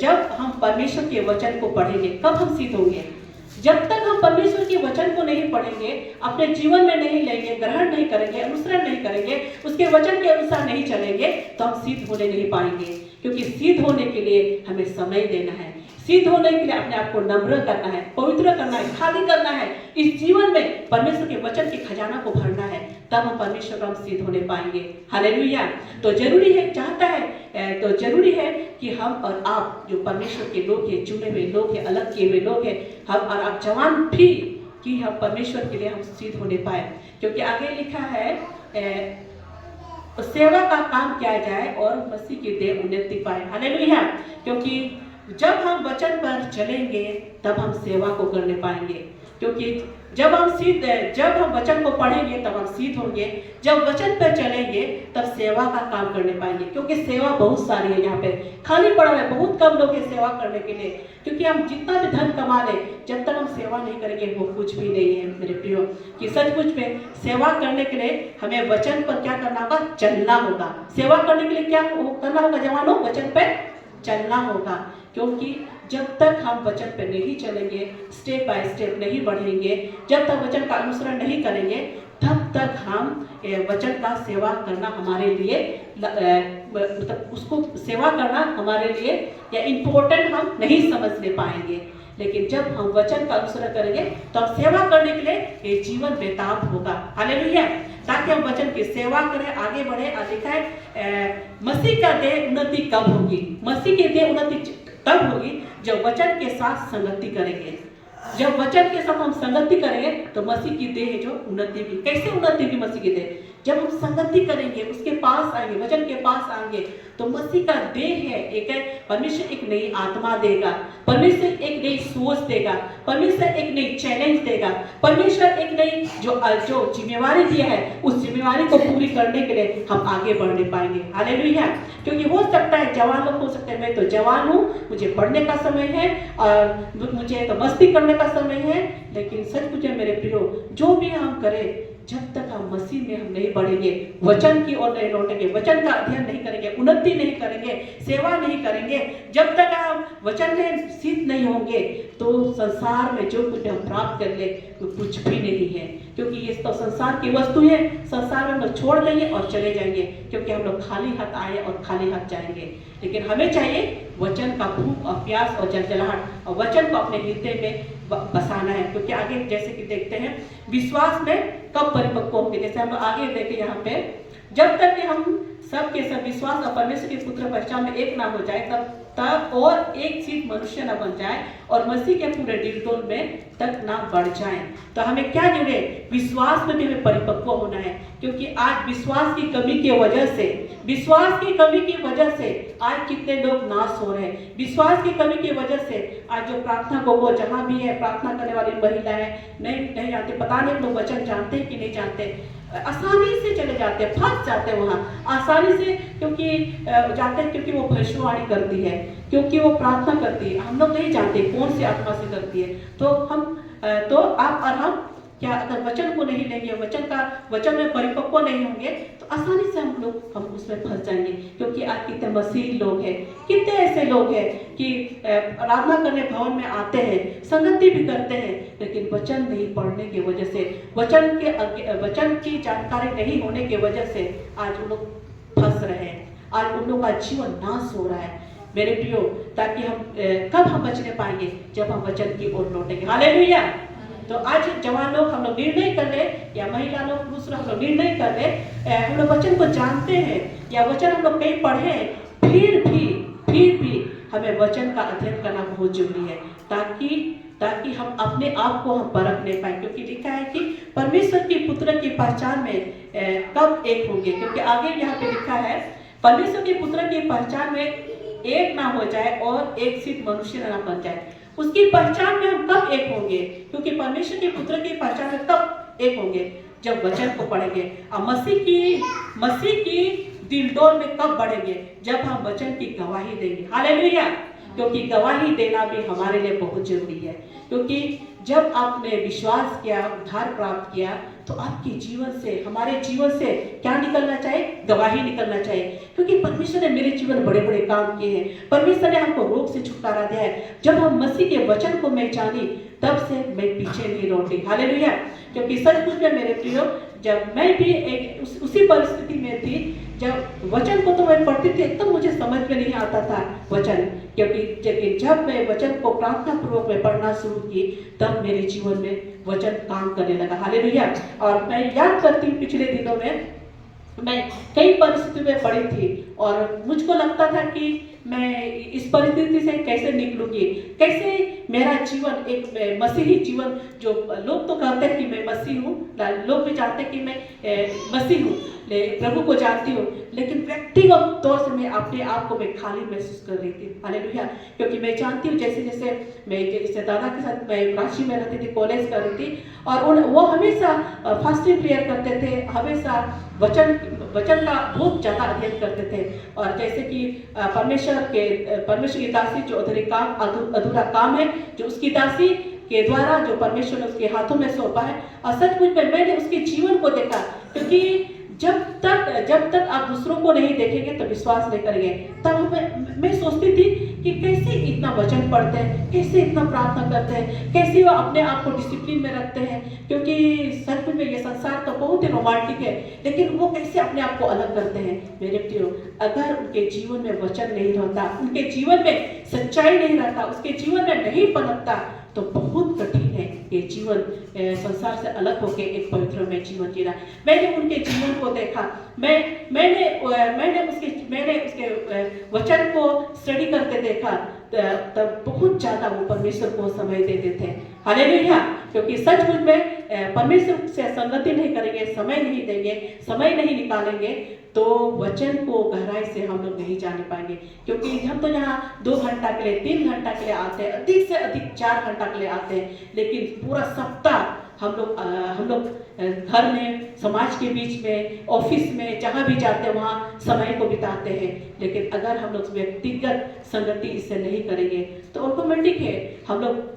Speaker 1: जब हम परमेश्वर के वचन को पढ़ेंगे। कब हम सिद्ध होंगे? जब तक हम परमेश्वर के वचन को नहीं पढ़ेंगे, अपने जीवन में नहीं लेंगे, ग्रहण नहीं करेंगे, अनुसरण नहीं करेंगे, उसके वचन के अनुसार नहीं चलेंगे, तो हम सिद्ध होने नहीं पाएंगे। क्योंकि सिद्ध होने के लिए हमें समय देना है, सिद्ध होने के लिए अपने आप को नम्र करना है, पवित्र करना है, खाली करना है। इस जीवन में परमेश्वर के वचन के खजाना को भरना है, तब हम परमेश्वर को हम सिद्ध होने पाएंगे। हालेलुया। तो जरूरी है, चाहता है तो जरूरी है कि हम और आप जो परमेश्वर के लोग हैं, चुने हुए लोग हैं, अलग किए हुए लोग हैं, हम और आप जवान भी, कि हम परमेश्वर के लिए हम सिद्ध होने पाए। क्योंकि आगे लिखा है सेवा का काम किया जाए और मसीह की देह उन्नति पाए। हालेलुया। क्योंकि जब हम वचन पर चलेंगे तब हम सेवा को करने पाएंगे। क्योंकि जब हम वचन को पढ़ेंगे तब हम सिद्ध होंगे, जब वचन पर चलेंगे तब सेवा का काम करने पाएंगे। क्योंकि सेवा बहुत सारी है, यहाँ पे खाली पड़ा है, बहुत कम लोग हैं सेवा करने के लिए। क्योंकि हम जितना भी धन कमा लें, जब तक हम सेवा नहीं करेंगे वो कुछ भी नहीं है मेरे प्रियो। कि सचमुच में सेवा करने के लिए हमें वचन पर क्या करना होगा? चलना होगा। सेवा करने के लिए क्या करना होगा जवानों? वचन पर चलना होगा। क्योंकि जब तक हम वचन पर नहीं चलेंगे, स्टेप बाय स्टेप नहीं बढ़ेंगे, जब तक वचन का अनुसरण नहीं करेंगे, तब तक हम वचन का सेवा करना हमारे लिए मतलब उसको सेवा करना हमारे लिए या इम्पोर्टेंट हम नहीं समझ ले पाएंगे। लेकिन जब हम वचन का अनुसरण करेंगे तो हम सेवा करने के लिए ये जीवन बेताब होगा। हालेलुया। ताकि हम वचन की सेवा करें, आगे बढ़े। और लिखा है मसीह का देह उन्नति कब होगी? मसीह की देह उन्नति तब होगी जब वचन के साथ संगति करेंगे। जब वचन के साथ हम संगति करेंगे तो मसीह की देह जो उन्नति भी। कैसे उन्नति भी मसीह की देह? जब हम संगति करेंगे, उसके पास आएंगे, वचन के पास आएंगे, तो मसीह का देह है एक है। परमेश्वर एक नई आत्मा देगा, परमेश्वर एक नई सोच देगा, परमेश्वर एक नई चैलेंज देगा, परमेश्वर एक नई जो जिम्मेवारी दिया है, उस जिम्मेवारी को पूरी करने के लिए हम आगे बढ़ने पाएंगे। हालेलुया। क्योंकि हो सकता है जवान लोग हो सकते हैं, मैं तो जवान हूँ, मुझे पढ़ने का समय है और मुझे तो मस्ती करने का समय है, लेकिन सच पूछे मेरे प्रियो, जो भी हम करें, जब तक हम मसीह में हम नहीं बढ़ेंगे, वचन की ओर नहीं लौटेंगे, वचन का अध्ययन नहीं करेंगे, उन्नति नहीं करेंगे, सेवा नहीं करेंगे, जब तक हम वचन में सिद्ध नहीं होंगे, तो संसार में जो कुछ हम प्राप्त कर ले वो कुछ भी नहीं है। क्योंकि ये तो संसार की वस्तु है, संसार में हम लोग छोड़ देंगे और चले जाएंगे, क्योंकि हम लोग खाली हाथ आए और खाली हाथ जाएंगे। लेकिन हमें चाहिए वचन का भूख और प्यास और जलजलाहट, और वचन को अपने हृदय में बसाना है। क्योंकि आगे जैसे कि देखते हैं विश्वास में कब परिपक्व होंगे, जैसे हम आगे देखें यहाँ पे, जब तक कि हम सबके सब विश्वास और परमेश्वर के पुत्र पहचान में एक ना हो जाए, तब और एक सिद्ध मनुष्य ना बन जाए और मसीह के पूरे डिलडोल में तक ना बढ़ जाए। तो हमें क्या जुड़े? विश्वास में भी हमें परिपक्व होना है। क्योंकि आज विश्वास की कमी की वजह से आज कितने लोग नाश हो रहे हैं। विश्वास की कमी की वजह से आज जो प्रार्थना को जहाँ भी है, प्रार्थना करने वाली महिला है, नहीं जानते, पता नहीं लोग वचन जानते हैं कि नहीं जानते, आसानी से चले जाते हैं, फंस जाते हैं वहाँ आसानी से। क्योंकि जाते हैं क्योंकि वो भविष्यवाणी करती है, क्योंकि वो प्रार्थना करती है, हम लोग नहीं जानते कौन सी आत्मा से करती है। तो आप और हम क्या अगर वचन को नहीं लेंगे, वचन में परिपक्व नहीं होंगे, तो आसानी से हम उसमें फंस जाएंगे। क्योंकि आज कितने मसीह लोग हैं, कितने ऐसे लोग हैं कि आराधना करने भवन में आते हैं, संगति भी करते हैं, लेकिन वचन नहीं पढ़ने की वजह से, वचन की जानकारी नहीं होने की वजह से आज वो लोग फंस रहे हैं, आज उन लोगों का जीवन नाश हो रहा है मेरे प्रियो। ताकि हम कब हम बचने पाएंगे? जब हम वचन की ओर लौटेंगे। हालेलुया। तो आज जवान लोग हम लोग निर्णय कर ले, या महिला लोग पुरुष लोग हम लोग निर्णय कर ले, हम लोग वचन को जानते हैं या वचन हम लोग कहीं पढ़े, फिर भी हमें वचन का अध्ययन करना बहुत जरूरी है, ताकि हम अपने आप को हम परख नहीं पाए। क्योंकि लिखा है कि परमेश्वर के पुत्र की पहचान में कब एक होंगे। क्योंकि आगे यहाँ पे लिखा है परमेश्वर के पुत्र की पहचान में एक ना हो जाए और एक सिद्ध मनुष्य ना बन जाए। उसकी पहचान में हम कब एक होंगे? क्योंकि परमेश्वर के पुत्र की पहचान में तब एक होंगे जब वचन को पढ़ेंगे। और मसीह की दिलडोल में कब बढ़ेंगे? जब हम वचन की गवाही देंगे। हालेलुया। क्योंकि गवाही देना भी हमारे लिए बहुत जरूरी है। क्योंकि जब आपने विश्वास किया, उद्धार प्राप्त किया, तो आपके जीवन से, हमारे जीवन से क्या निकलना चाहिए? गवाही निकलना चाहिए। क्योंकि परमेश्वर ने मेरे जीवन में बड़े बड़े काम किए हैं। परमेश्वर ने हमको रोग से छुटकारा दिया है। जब हम मसीह के वचन को मैं जानी, तब से मैं पीछे नहीं लौटी। हालेलुया। क्योंकि सचमुच में मेरे प्रियो, जब मैं भी उसी परिस्थिति में थी, जब वचन को तो मैं पढ़ती थी, एकदम मुझे समझ में नहीं आता था वचन। क्योंकि जब मैं वचन को प्रार्थना पूर्वक में पढ़ना शुरू की, तब मेरे जीवन में वचन काम करने लगा। हालेलुया। और मैं याद करती हूँ, पिछले दिनों में मैं कई परिस्थितियों में पड़ी थी और मुझको लगता था कि मैं इस परिस्थिति से कैसे निकलूंगी, कैसे मेरा जीवन एक मसीही जीवन, जो लोग तो कहते हैं कि मैं मसीह हूँ, लोग भी जानते हैं कि मैं मसीह हूँ, प्रभु को जानती हूँ, लेकिन व्यक्तिगत तौर से मैं अपने आप को मैं खाली महसूस कर रही थी। हालेलुया। क्योंकि मैं जानती हूँ, जैसे जैसे दादा के साथ मैं रांची में रहती थी, कॉलेज कर रही थी, और वो हमेशा फास्टिंग प्रेयर करते थे, हमेशा वचन का बहुत ज़्यादा अध्ययन करते थे। और जैसे कि परमेश्वर की दासी जो अधूरा काम है, जो उसकी दासी के द्वारा जो परमेश्वर ने उसके हाथों में सौंपा है, और सचमुच में मैंने उसके जीवन को देखा। क्योंकि जब तक आप दूसरों को नहीं देखेंगे तो विश्वास नहीं करेंगे। तब मैं सोचती थी कि कैसे इतना वचन पढ़ते हैं, कैसे इतना प्रार्थना करते हैं, कैसे वो अपने आप को डिसिप्लिन में रखते हैं। क्योंकि सच में ये संसार तो बहुत ही रोमांटिक है, लेकिन वो कैसे अपने आप को अलग करते हैं। मेरे प्रियो, अगर उनके जीवन में वचन नहीं रहता, उनके जीवन में सच्चाई नहीं रहता, उसके जीवन में नहीं पनपता, तो बहुत कठिन है ये जीवन संसार से अलग होकर एक पवित्र में जीवन जीना। मैंने उनके जीवन को देखा, मैंने उसके वचन को स्टडी करके देखा, तब बहुत ज्यादा वो परमेश्वर को समय देते थे। हालेलुया। क्योंकि सचमुच में परमेश्वर से संगति नहीं करेंगे, समय नहीं देंगे, समय नहीं निकालेंगे, तो वचन को गहराई से हम लोग नहीं जान पाएंगे। क्योंकि हम तो यहाँ 2 घंटा के लिए, 3 घंटा के लिए आते हैं, अधिक से अधिक 4 घंटा के लिए आते हैं, लेकिन पूरा सप्ताह हम लोग घर में, समाज के बीच में, ऑफिस में, जहाँ भी जाते हैं वहाँ समय को बिताते हैं। लेकिन अगर हम लोग व्यक्तिगत संगति इससे नहीं करेंगे, तो ऑटोमेटिक है हम लोग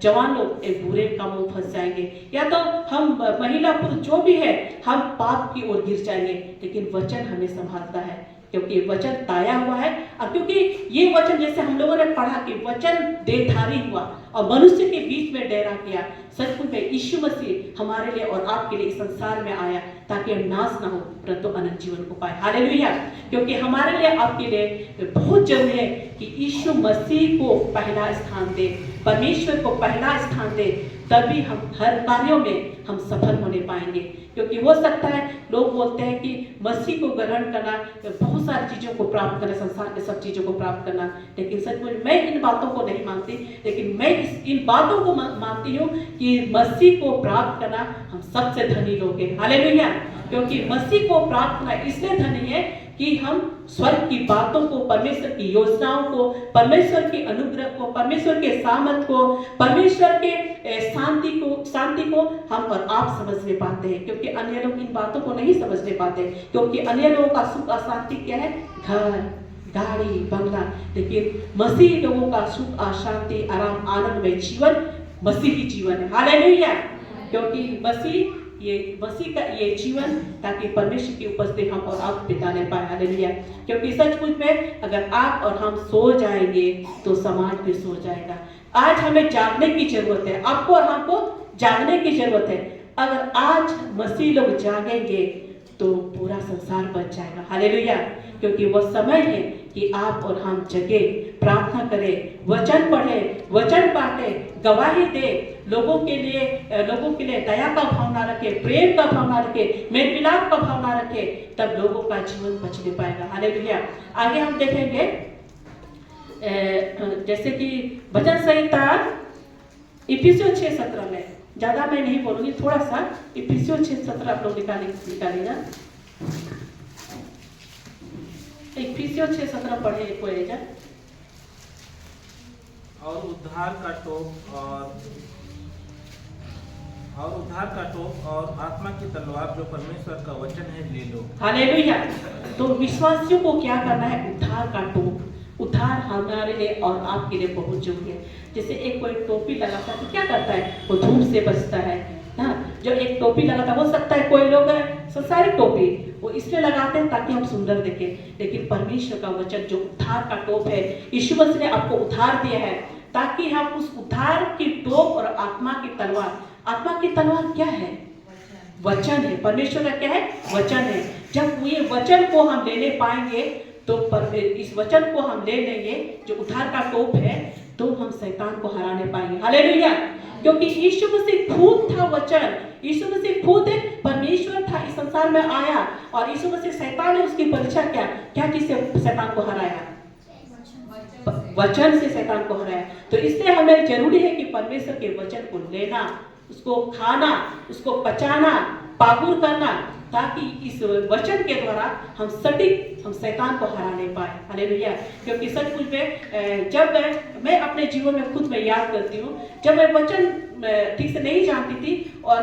Speaker 1: जवान लोग एक बुरे कामों में फंस जाएंगे, या तो हम महिला पुरुष जो भी है, हम पाप की ओर गिर जाएंगे। लेकिन वचन हमें संभालता है, क्योंकि वचन ताया हुआ है। और क्योंकि ये वचन, जैसे हम लोगों ने पढ़ा कि वचन देहधारी हुआ और मनुष्य के बीच में डेरा किया। सचमुच में यीशु मसीह हमारे लिए और आपके लिए इस संसार में आया, ताकि हम नाश ना हो परंतु अनंत जीवन को पाए। हालेलुया। क्योंकि हमारे लिए, आपके लिए बहुत जरूरी है कि यीशु मसीह को पहला स्थान दे, परमेश्वर को पहला स्थान दे, तभी हम हर कार्यों में हम सफल होने पाएंगे। क्योंकि हो सकता है लोग बोलते हैं कि मसीह को ग्रहण करना, बहुत सारी चीज़ों को प्राप्त करना, संसार के सब चीज़ों को प्राप्त करना, लेकिन सचमुच मैं इन बातों को नहीं मानती। लेकिन मैं इन बातों को मानती हूँ कि मसीह को प्राप्त करना हम सबसे धनी लोग हैं। हालेलुया। क्योंकि मसीह को प्राप्त करना इसलिए धनी है कि हम स्वर्ग की बातों को, परमेश्वर की योजनाओं को, परमेश्वर के अनुग्रह को, परमेश्वर के सामर्थ को, परमेश्वर के शांति को हम और आप समझने पाते हैं। क्योंकि अन्य लोग इन बातों को नहीं समझने पाते। क्योंकि अन्य लोगों का सुख और शांति क्या है? घर, गाड़ी, बंगला। लेकिन मसीह लोगों का सुख और शांति, आराम, आनंद में जीवन मसीही जीवन है। हालेलुया। क्योंकि मसीह का ये जीवन, ताकि परमेश्वर की उपस्थिति हम और आप बिताने पाए। हालेलुया। क्योंकि सचमुच में अगर आप और हम सो जाएंगे तो समाज भी सो जाएगा। आज हमें जागने की जरूरत है, आपको और हमको जागने की जरूरत है। अगर आज मसीह लोग जागेंगे तो पूरा संसार बच जाएगा। हालेलुया। क्योंकि वह समय है कि आप और हम जगे, प्रार्थना करें, वचन पढ़ें, वचन बांटें, गवाही दें, लोगों के लिए दया का भावना रखें, प्रेम का भावना रखें, मेल मिलाप का भावना रखें, तब लोगों का जीवन बचने पाएगा। हालेलुया। आगे हम देखेंगे जैसे कि भजन संहिता इफिसियों 6:17 में, ज्यादा मैं नहीं बोलूंगी, थोड़ा सा इफिसियों 6:17 आप लोग निकालेगा। इफिसियों 6:17 पढ़े कोई जा।
Speaker 4: और उद्धार का टोप और आत्मा की तलवार जो परमेश्वर का वचन है ले लो।
Speaker 1: हालेलुया। तो विश्वासियों को क्या करना है? उद्धार का टोप। उद्धार हमारे लिए और आपके लिए बहुत जरूरी है। जैसे एक कोई टोपी लगाता है तो क्या करता है? वो धूप से बचता है ना। जो एक टोपी लगाता हो सकता है कोई लोग संसारिक टोपी वो इसलिए लगाते हैं ताकि हम सुंदर दिखें, लेकिन परमेश्वर का वचन जो उद्धार का टोप है, यीशु मसीह ने आपको उद्धार दिया है ताकि हम उस उद्धार की टोप और आत्मा की तलवार। आत्मा की तलवार क्या है? वचन है। परमेश्वर का क्या है? वचन है। जब ये वचन को हम लेने पाएंगे तो इस वचन को हम ले लेंगे जो उद्धार का टोप है, तो हम शैतान को हराने पाएंगे। हालेलुया। क्योंकि यीशु मसीह खुद था वचन। यीशु मसीह खुद परमेश्वर था, इस संसार में आया और यीशु मसीह शैतान ने उसकी परीक्षा क्या चीज से शैतान को हराया? वचन से शैतान को हराया। तो इसलिए हमें जरूरी है कि परमेश्वर के वचन को लेना, उसको खाना, उसको पचाना, पागुर करना, ताकि इस वचन के द्वारा हम शैतान को हरा नहीं पाए। हालेलुया। क्योंकि सचमुच में जब मैं अपने जीवन में खुद में याद करती हूँ, जब मैं वचन ठीक से नहीं जानती थी और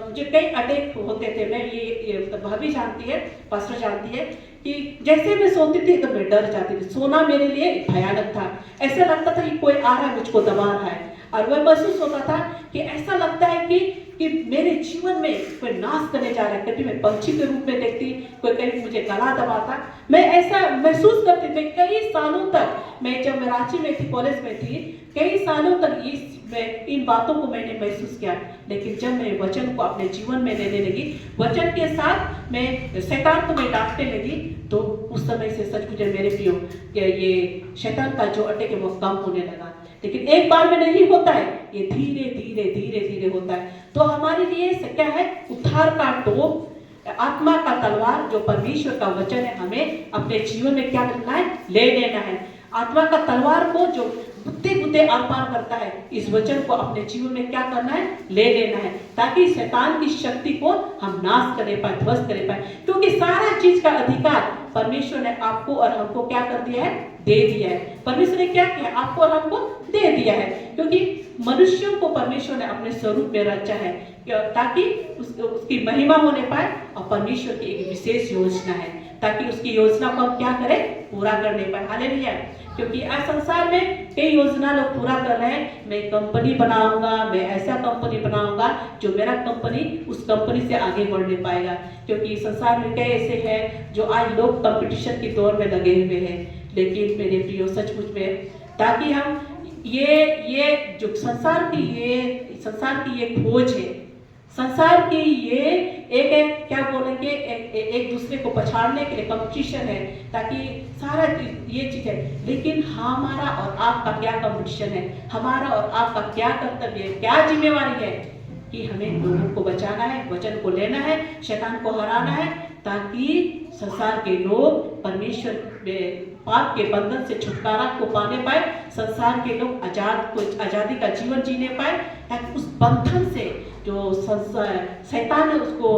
Speaker 1: मुझे कई अटैक होते थे। मैं ये भाभी जानती है, पास्टर जानती है कि जैसे मैं सोती थी तो मैं डर जाती थी। सोना मेरे लिए भयानक था। ऐसा लगता था कि कोई आ रहा है, मुझको दबा रहा है। और वह महसूस होता था कि ऐसा लगता है कि मेरे जीवन में कोई नाश करने जा रहा है। कभी मैं पंछी के रूप में देखती, कोई कहीं मुझे गला दबाता। मैं ऐसा महसूस करती थी। कई सालों तक मैं जब मैं रांची में थी, कॉलेज में थी, कई सालों तक इन बातों को मैंने महसूस किया। लेकिन जब मैं वचन को अपने जीवन में लेने लगी, वचन के साथ मैं शैतान को मैं डांटने लगी, तो उस समय से सचमुच मेरे प्रियो ये शैतान का जो अटैक है वो कम होने लगा। लेकिन एक बार में नहीं होता है, ये धीरे धीरे धीरे धीरे होता है। तो हमारे लिए क्या है? उद्धार का टोप, आत्मा का तलवार जो परमेश्वर का वचन है, हमें अपने जीवन में क्या करना है? ले लेना है। आत्मा का तलवार को जो बुद्धे आर पार करता है, इस वचन को अपने जीवन में क्या करना है? ले लेना है, ताकि शैतान की शक्ति को हम नाश कर पाए, ध्वस्त कर पाए। क्योंकि सारा चीज का अधिकार परमेश्वर ने आपको और हमको क्या कर दिया है? दे दिया है। परमेश्वर ने क्या किया? आपको और हमको दे दिया है। क्योंकि मनुष्यों को परमेश्वर ने अपने स्वरूप में रचा है ताकि उसकी महिमा होने पाए। और परमेश्वर की एक विशेष योजना है ताकि उसकी योजना को हम क्या करें? पूरा करने पाए। हालेलुया। क्योंकि आज संसार में कई योजना लोग पूरा कर रहे हैं। मैं कंपनी बनाऊंगा, मैं ऐसा कंपनी बनाऊंगा जो मेरा कंपनी उस कंपनी से आगे बढ़ नहीं पाएगा। क्योंकि संसार में कई ऐसे हैं जो आज लोग कंपटीशन की दौर में लगे हुए हैं। लेकिन मेरे प्रियो सचमुच में ताकि हम ये जो संसार की ये खोज है, संसार की ये एक क्या बोलेंगे, एक दूसरे को पछाड़ने के लिए कंपटीशन है, ताकि सारा ये चीज है। लेकिन हमारा और आपका क्या कंपटीशन है? हमारा और आपका क्या कर्तव्य है, क्या जिम्मेवारी है? कि हमें लोगों को बचाना है, वचन को लेना है, शैतान को हराना है, ताकि संसार के लोग परमेश्वर पाप के बंधन से छुटकारा को पाने पाए, संसार के लोग आजादी का जीवन जीने पाए, ताकि उस बंधन से जो शैतान ने उसको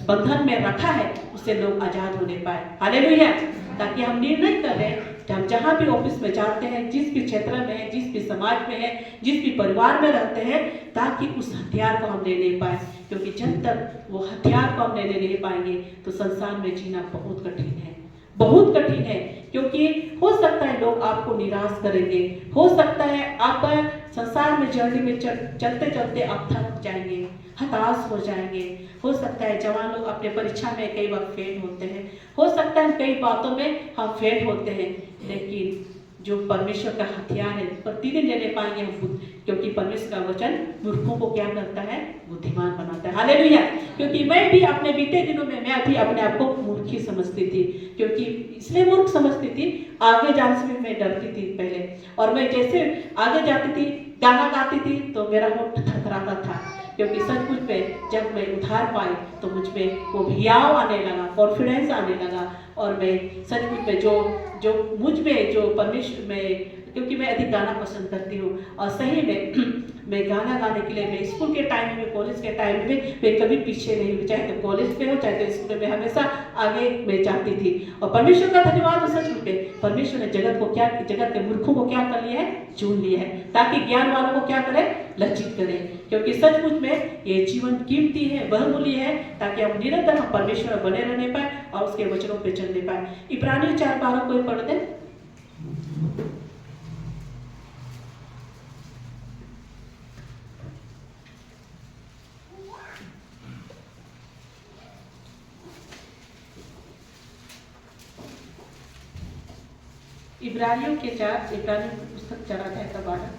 Speaker 1: बंधन में रखा है उससे लोग आजाद होने पाए। हालेलुया। ताकि हम निर्णय कर लें कि हम जहाँ भी ऑफिस में जाते हैं, जिस भी क्षेत्र में है, जिस भी समाज में है, जिस भी परिवार में रहते हैं, ताकि उस हथियार को हम ले नहीं पाए। क्योंकि जब तक वो हथियार को हम लेने नहीं पाएंगे तो संसार में जीना बहुत कठिन है, बहुत कठिन है। क्योंकि हो सकता है लोग आपको निराश करेंगे, हो सकता है आप संसार में जर्नी में चलते चलते आप थक जाएंगे, हताश हो जाएंगे। हो सकता है जवान लोग अपने परीक्षा में कई बार फेल होते हैं, हो सकता है कई बातों में हम फेल होते हैं। लेकिन जो परमेश्वर का हथियार है प्रतिदिन लेने पाएंगे हम, क्योंकि परमेश्वर का वचन मूर्खों को क्या करता है? बुद्धिमान बनाता है। हालेलुया। क्योंकि मैं भी अपने बीते दिनों में मैं भी अपने आप को मूर्ख ही समझती थी। क्योंकि इसलिए मूर्ख समझती थी, आगे जाने से मैं डरती थी पहले। और मैं जैसे आगे जाती थी, गाना गाती थी, तो मेरा होठ थरथराता था। क्योंकि सचमुच में जब मैं उधार पाई तो मुझ में वो हियाव आने लगा, कॉन्फिडेंस आने लगा। और मैं सचमुच में जो मुझ में जो परमेश्वर में क्योंकि मैं अधिक गाना पसंद करती हूँ। और सही में मैं गाना गाने के लिए मैं स्कूल के टाइम में, कॉलेज के टाइम में मैं कभी पीछे नहीं हुई, चाहे तो कॉलेज में हो चाहे तो स्कूल में, हमेशा आगे मैं जाती थी। और परमेश्वर का धन्यवाद हो सच में, परमेश्वर ने जगत के मूर्खों को क्या कर लिया है, चुन लिया है, ताकि ज्ञान वालों को क्या करे, लज्जित करे। क्योंकि सचमुच में ये जीवन कीमती है, बहुमूल्य है, ताकि हम निरंतर हम परमेश्वर बने रहने पाए और उसके वचनों पे चलने पाए। इब्रानियों 4:12 को पढ़ दें। इब्रानियों की पुस्तक 4:12।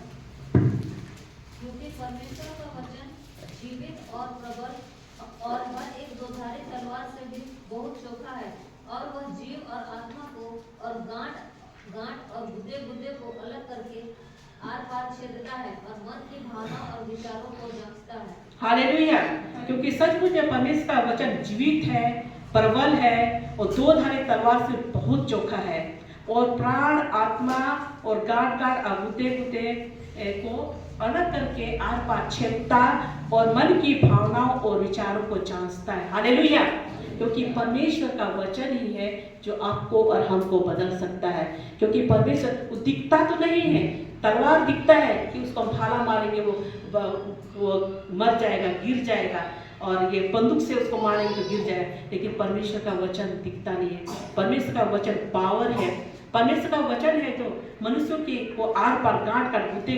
Speaker 5: क्योंकि परमेश्वर का वचन जीवित और प्रबल और हर एक दोधारी तलवार से भी बहुत चोखा है, और वह जीव और आत्मा को और गांठ और गुदे को अलग करके आर पार छेदता है और मन की भावना और विचारों को जांचता है।
Speaker 1: हालेलुया। क्योंकि सचमुच में परमेश्वर का वचन जीवित है, प्रबल है और दो धारी तलवार से बहुत चोखा है, और प्राण, आत्मा और गांठ और गुदे को अलग करके आर पार छेदता और मन की भावनाओं और विचारों को जांचता है। हालेलुया। क्योंकि परमेश्वर का वचन ही है जो आपको और हमको बदल सकता है। क्योंकि परमेश्वर वो दिखता तो नहीं है, तलवार दिखता है कि उसको हम भाला मारेंगे वो मर जाएगा, गिर जाएगा, और ये बंदूक से उसको मारेंगे तो गिर जाएगा, लेकिन परमेश्वर का वचन दिखता नहीं है। परमेश्वर का वचन पावर है, परमेश्वर का वचन है जो मनुष्यों की वो आर पार गांठ गुदे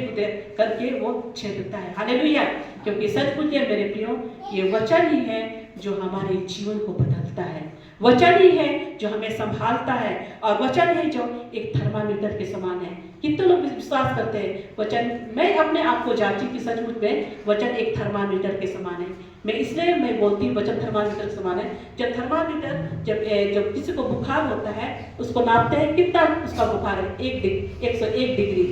Speaker 1: करके वो छेदता है। हालेलुया। क्योंकि सचमुच है मेरे प्रियो, ये वचन ही है जो हमारे जीवन को बदलता है, वचन ही है जो हमें संभालता है, और वचन है जो एक थर्मामीटर के समान है। कितने लोग विश्वास करते हैं वचन? मैं अपने आप को जांची कि सचमुच में वचन एक थर्मामीटर के समान है। मैं इसलिए मैं बोलती हूँ वचन थर्मामीटर के समान है। जब थर्मामीटर जब किसी को बुखार होता है उसको नापते हैं कितना उसका बुखार है, 101 डिग्री,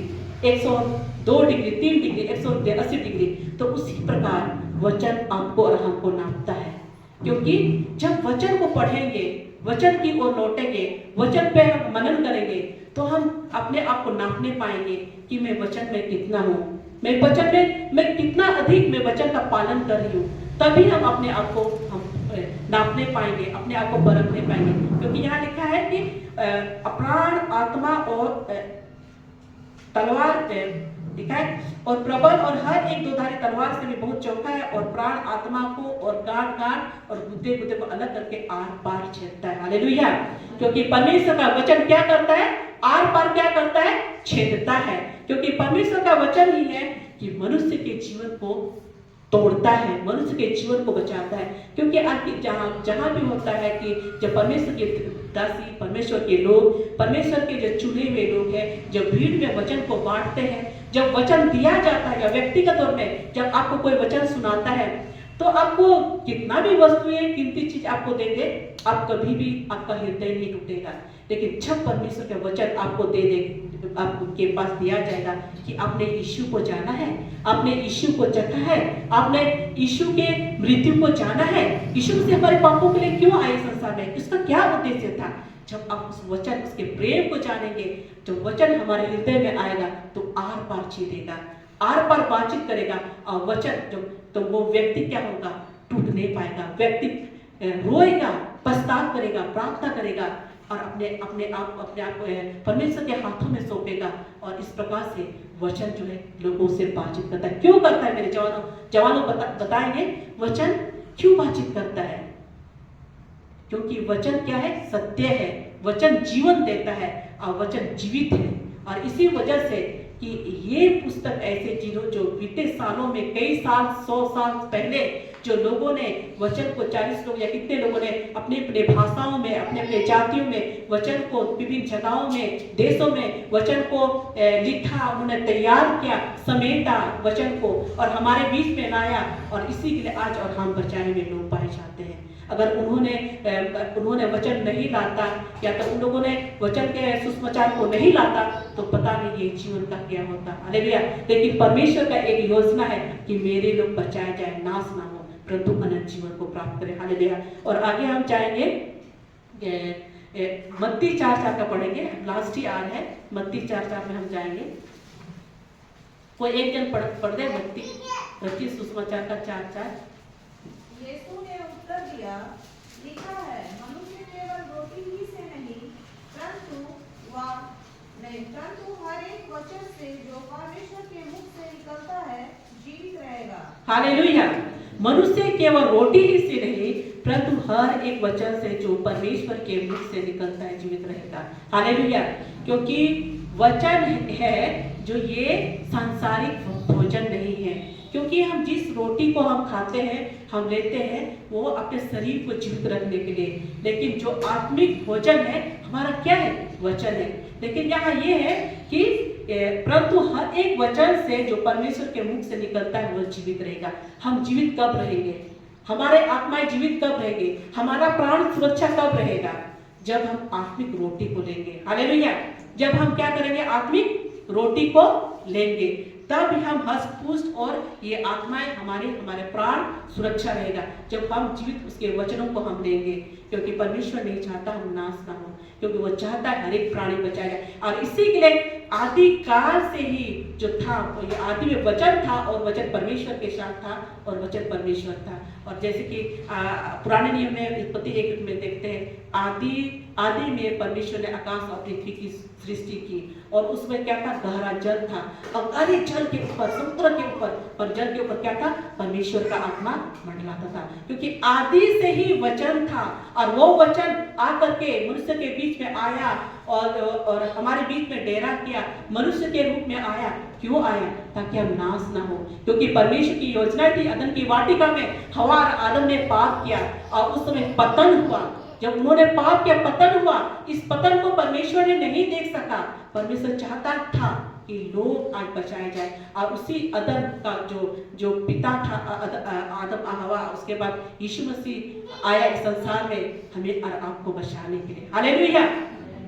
Speaker 1: 102 डिग्री, 3 डिग्री, 180 डिग्री। तो उसी प्रकार वचन आपको और हमको नापता है। क्योंकि जब वचन को पढ़ेंगे, वचन की ओर लौटेंगे, वचन पे हम मनन करेंगे, तो हम अपने आप को नापने पाएंगे कि मैं वचन में कितना हूँ, मैं वचन में मैं कितना अधिक मैं वचन का पालन कर रही हूँ। तभी हम अपने आप को हम नापने पाएंगे, अपने आप को परखने पाएंगे। क्योंकि यहाँ लिखा है कि प्राण, आत्मा और तलवार लिखा है, और प्रबल और हर एक दोधारी तलवार से भी बहुत चौका है, और प्राण, आत्मा को और गांठ और गुदे को अलग करके आर पार छेदता है। हालेलुया। क्योंकि परमेश्वर का वचन क्या करता है? आर पार क्या करता है? छेदता है। क्योंकि परमेश्वर का वचन ही है कि मनुष्य के जीवन को तोड़ता है, मनुष्य के जीवन को बचाता है। क्योंकि आपकी जहाँ भी होता है कि जब परमेश्वर के दासी, परमेश्वर के लोग, परमेश्वर के जो चुने हुए लोग हैं, जब भीड़ में वचन को बांटते हैं, जब वचन दिया जाता है या व्यक्तिगत तौर में जब आपको कोई वचन सुनाता है, तो आपको कितना भी वस्तुएं, कीमती चीज आपको दे दे, आप कभी भी आपका हृदय नहीं टूटेगा। लेकिन जब परमेश्वर का वचन आपको दे दे, आपके पास दिया जाएगा कि आपने यीशु को जाना है, आपने यीशु को चखा है, आपने यीशु के मृत्यु को जाना है, यीशु से हमारे पापों के लिए क्यों आए संसार में, इसका क्या उद्देश्य था। जब आप उस वचन, उसके प्रेम को जानेंगे, जो वचन हमारे हृदय में आएगा तो आर पार छेदेगा, आर पार बातचीत करेगा, और वचन जो तो वो व्यक्ति क्या होगा? टूट नहीं पाएगा। व्यक्ति रोएगा, पछतावा करेगा, प्रार्थना करेगा, और अपने आप को परमेश्वर के हाथों में सौंपेगा। और इस प्रकार से वचन जो है लोगों से बातचीत करता है। क्यों करता है मेरे जवानों बताएंगे वचन क्यों बातचीत करता है? क्योंकि वचन क्या है? सत्य है, वचन जीवन देता है, और वचन जीवित है। और इसी वजह से कि ये पुस्तक ऐसे चीजों जो बीते सालों में, कई साल, 100 साल पहले जो लोगों ने वचन को, 40 लोग या कितने लोगों ने अपने अपने भाषाओं में, अपने अपने जातियों में वचन को, विभिन्न जगहों में, देशों में वचन को लिखा, उन्होंने तैयार किया, समेटा वचन को और हमारे बीच में लाया। और इसी के लिए आज और हम बचाए हुए लोग पाए जाते हैं। अगर उन्होंने वचन नहीं लाता, या तो उन लोगों ने वचन के सुसमाचार को नहीं लाता, तो पता नहीं ये जीवन का क्या होता। हालेलुया। लेकिन परमेश्वर का एक योजना है कि मेरे लोग बचाए जाए, नाश ना हो, परंतु अनंत जीवन को प्राप्त करें। हालेलुया। और आगे हम चाहेंगे मत्ती 4:4 का पढ़ेंगे, लास्ट ही आर है, मत्ती 4:4 में हम जाएंगे। कोई एक जन पढ़ दे मत्ती सुसमाचार का 4:4।
Speaker 3: यीशु ने उत्तर दिया, लिखा है, मनुष्य केवल रोटी ही से नहीं परंतु हर एक वचन से जो परमेश्वर के मुख से निकलता है जीवित रहेगा।
Speaker 1: हालेलुया। मनुष्य केवल रोटी ही से नहीं परंतु हर एक वचन से जो परमेश्वर के मुख से निकलता है जीवित रहेगा। हालेलुया। क्योंकि वचन है जो ये सांसारिक भोजन नहीं है, क्योंकि हम जिस रोटी को हम खाते हैं, हम लेते हैं, वो अपने शरीर को जीवित रखने के लिए, लेकिन जो आत्मिक भोजन है हमारा क्या है? वचन है। लेकिन यहाँ ये है कि परंतु हर एक वचन से जो परमेश्वर के मुख से निकलता है वो जीवित रहेगा। हम जीवित कब रहेंगे? हमारे आत्माएं जीवित कब रहेंगे? हमारा प्राण सुरक्षा कब रहेगा? जब हम आत्मिक रोटी को लेंगे। हालेलुया। जब हम क्या करेंगे? आत्मिक रोटी को लेंगे, तब हम हष्ट पुष्ट और ये आत्माएं हमारे प्राण सुरक्षा रहेगा। जब हम जीवित उसके वचनों को हम लेंगे, क्योंकि परमेश्वर नहीं चाहता हम नाश ना हो, क्योंकि वो चाहता है हर एक प्राणी बचाया जाए। और इसी के लिए आदि काल से ही जो था, ये आदि में वचन था और वचन परमेश्वर के साथ था और वचन परमेश्वर था। और जैसे कि पुराने नियम में उत्पत्ति 1 में देखते हैं, आदि में परमेश्वर ने आकाश और पृथ्वी की सृष्टि की, और उसमें क्या था? गहरा जल था, और गहरे जल के ऊपर, समुद्र के ऊपर, पर जल के ऊपर क्या था? परमेश्वर का आत्मा मंडलाता था, क्योंकि आदि से ही वचन था। और वो वचन आकर के मनुष्य के बीच में आया और हमारे बीच में डेरा किया, मनुष्य के रूप में आया। क्यों आया? ताकि हम नाश ना हो, क्योंकि परमेश्वर की योजना थी। अदन की वाटिका में हवा और आदम ने पाप किया और उस समय पतन हुआ। जब उन्होंने पाप किया, पतन हुआ। इस पतन को परमेश्वर ने नहीं देख सका। परमेश्वर चाहता था कि लोग आज बचाए जाए, और उसी अदम का जो पिता था आदम हवा, उसके बाद यीशु मसीह आया इस संसार में हमें और आपको बचाने के लिए। हालेलुया।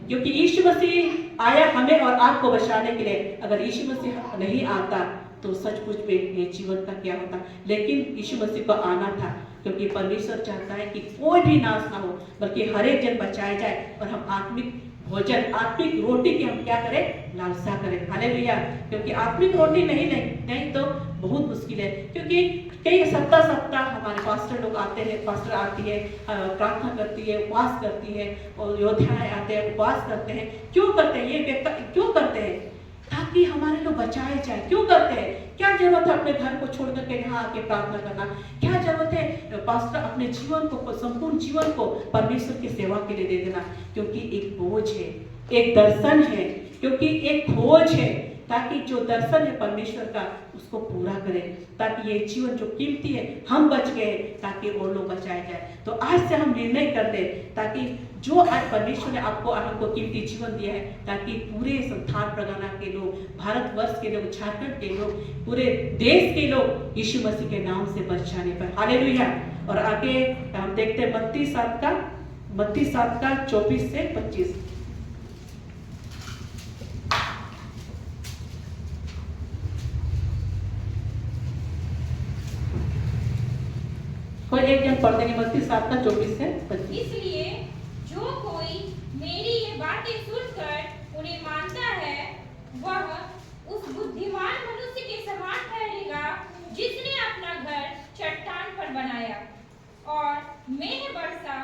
Speaker 1: क्योंकि यीशु मसीह आया हमें और आपको बचाने के लिए। अगर यीशु मसीह नहीं आता तो सचमुच में ये जीवन का क्या होता? लेकिन यीशु मसीह को आना था, क्योंकि परमेश्वर चाहता है कि कोई भी नाश ना हो, बल्कि हर एक जन बचाया जाए और हम आत्मिक भोजन, आत्मिक रोटी की हम क्या करें? लालसा करें। हालेलुया। क्योंकि आत्मिक रोटी नहीं तो बहुत मुश्किल है। क्योंकि कई सप्ताह हमारे पास्टर लोग आते हैं, पास्टर आती है, प्रार्थना करती है, उपवास करती है, और योद्धाएं आते हैं, उपवास करते हैं। क्यों करते हैं? ये क्यों करते हैं? ताकि हमारे लोग बचाए जाए। क्यों करते हैं? क्या जरूरत है अपने घर को छोड़ करके यहाँ आके प्रार्थना करना? क्या जरूरत है पास्टर अपने जीवन को, संपूर्ण जीवन को परमेश्वर की सेवा के लिए दे देना? क्योंकि एक बोझ है, एक दर्शन है, क्योंकि एक खोज है, ताकि जो दर्शन है परमेश्वर का उसको पूरा करें, ताकि ये जीवन जो कीमती है हम बच गए, ताकि और लोग बचाए जाए। तो आज से हम निर्णय कर दें, ताकि जो आज परमेश्वर ने आपको और हमको कीमती जीवन दिया है, ताकि पूरे संस्थान प्रगना के लोग, भारतवर्ष के लोग, झारखंड के लोग, पूरे देश के लोग यीशु मसीह के नाम से बच जाने पर। हालेलुया। और आगे हम देखते हैं मत्ती 7 का 24 से 25। कोई एक जन पढ़ देंगे मत्ती 7 का 24 से 25।
Speaker 2: इसलिए जो कोई मेरी ये बातें सुनकर उन्हें मानता है, वह उस बुद्धिमान मनुष्य के समान ठहरेगा जिसने अपना घर चट्टान पर बनाया, और मेघ बरसा